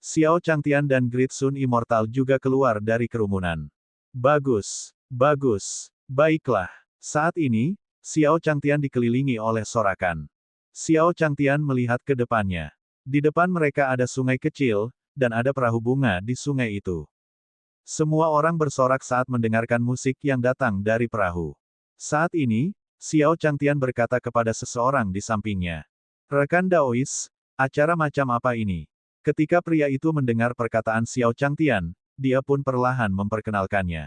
Xiao Changtian dan Great Sun Immortal juga keluar dari kerumunan. Bagus, bagus. Baiklah, saat ini, Xiao Changtian dikelilingi oleh sorakan. Xiao Changtian melihat ke depannya. Di depan mereka ada sungai kecil, dan ada perahu bunga di sungai itu. Semua orang bersorak saat mendengarkan musik yang datang dari perahu. Saat ini, Xiao Changtian berkata kepada seseorang di sampingnya. Rekan Daoist, acara macam apa ini? Ketika pria itu mendengar perkataan Xiao Changtian, dia pun perlahan memperkenalkannya.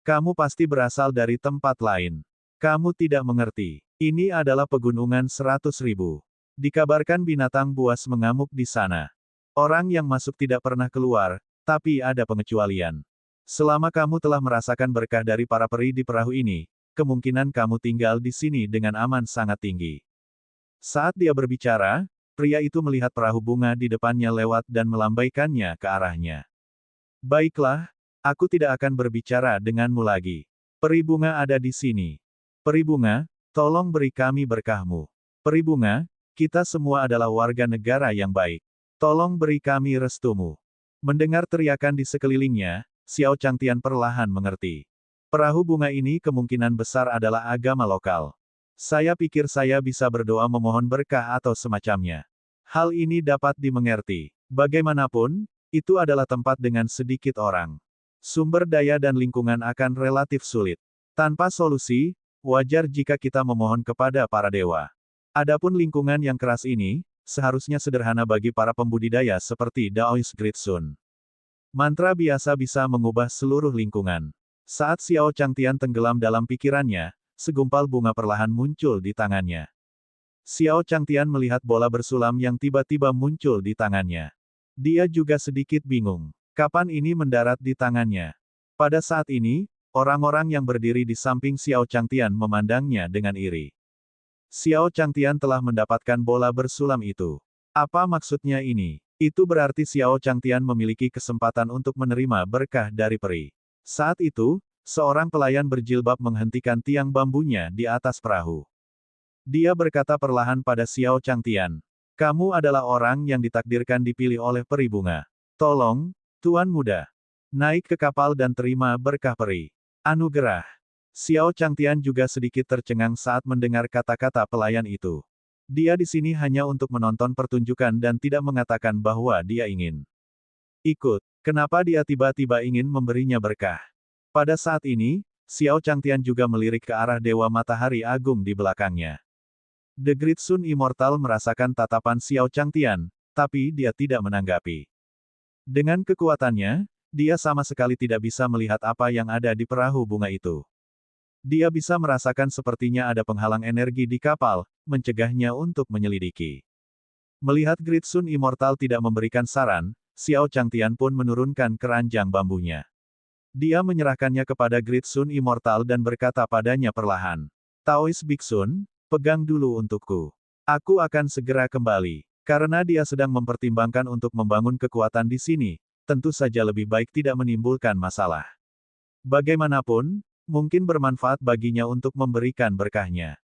Kamu pasti berasal dari tempat lain. Kamu tidak mengerti. Ini adalah Pegunungan 100.000. Dikabarkan binatang buas mengamuk di sana. Orang yang masuk tidak pernah keluar, tapi ada pengecualian. Selama kamu telah merasakan berkah dari para peri di perahu ini, kemungkinan kamu tinggal di sini dengan aman sangat tinggi. Saat dia berbicara, pria itu melihat perahu bunga di depannya lewat dan melambaikannya ke arahnya. Baiklah, aku tidak akan berbicara denganmu lagi. Peri bunga ada di sini. Peri bunga, tolong beri kami berkahmu. Peri bunga, kita semua adalah warga negara yang baik. Tolong beri kami restumu. Mendengar teriakan di sekelilingnya, Xiao Changtian perlahan mengerti. Perahu bunga ini kemungkinan besar adalah agama lokal. Saya pikir saya bisa berdoa memohon berkah atau semacamnya. Hal ini dapat dimengerti. Bagaimanapun, itu adalah tempat dengan sedikit orang. Sumber daya dan lingkungan akan relatif sulit. Tanpa solusi, wajar jika kita memohon kepada para dewa. Adapun lingkungan yang keras ini, seharusnya sederhana bagi para pembudidaya seperti Daoist Great Sun. Mantra biasa bisa mengubah seluruh lingkungan. Saat Xiao Changtian tenggelam dalam pikirannya, segumpal bunga perlahan muncul di tangannya. Xiao Changtian melihat bola bersulam yang tiba-tiba muncul di tangannya. Dia juga sedikit bingung. Kapan ini mendarat di tangannya? Pada saat ini, orang-orang yang berdiri di samping Xiao Changtian memandangnya dengan iri. Xiao Changtian telah mendapatkan bola bersulam itu. Apa maksudnya ini? Itu berarti Xiao Changtian memiliki kesempatan untuk menerima berkah dari peri. Saat itu, seorang pelayan berjilbab menghentikan tiang bambunya di atas perahu. Dia berkata perlahan pada Xiao Changtian, "Kamu adalah orang yang ditakdirkan dipilih oleh peri bunga. Tolong, Tuan Muda, naik ke kapal dan terima berkah peri. Anugerah." Xiao Changtian juga sedikit tercengang saat mendengar kata-kata pelayan itu. Dia di sini hanya untuk menonton pertunjukan dan tidak mengatakan bahwa dia ingin ikut. Kenapa dia tiba-tiba ingin memberinya berkah? Pada saat ini, Xiao Changtian juga melirik ke arah Dewa Matahari Agung di belakangnya. The Great Sun Immortal merasakan tatapan Xiao Changtian, tapi dia tidak menanggapi. Dengan kekuatannya, dia sama sekali tidak bisa melihat apa yang ada di perahu bunga itu. Dia bisa merasakan sepertinya ada penghalang energi di kapal, mencegahnya untuk menyelidiki. Melihat Great Sun Immortal tidak memberikan saran, Xiao Changtian pun menurunkan keranjang bambunya. Dia menyerahkannya kepada Great Sun Immortal dan berkata padanya perlahan, "Taoist Big Sun, pegang dulu untukku. Aku akan segera kembali." Karena dia sedang mempertimbangkan untuk membangun kekuatan di sini, tentu saja lebih baik tidak menimbulkan masalah. Bagaimanapun, mungkin bermanfaat baginya untuk memberikan berkahnya.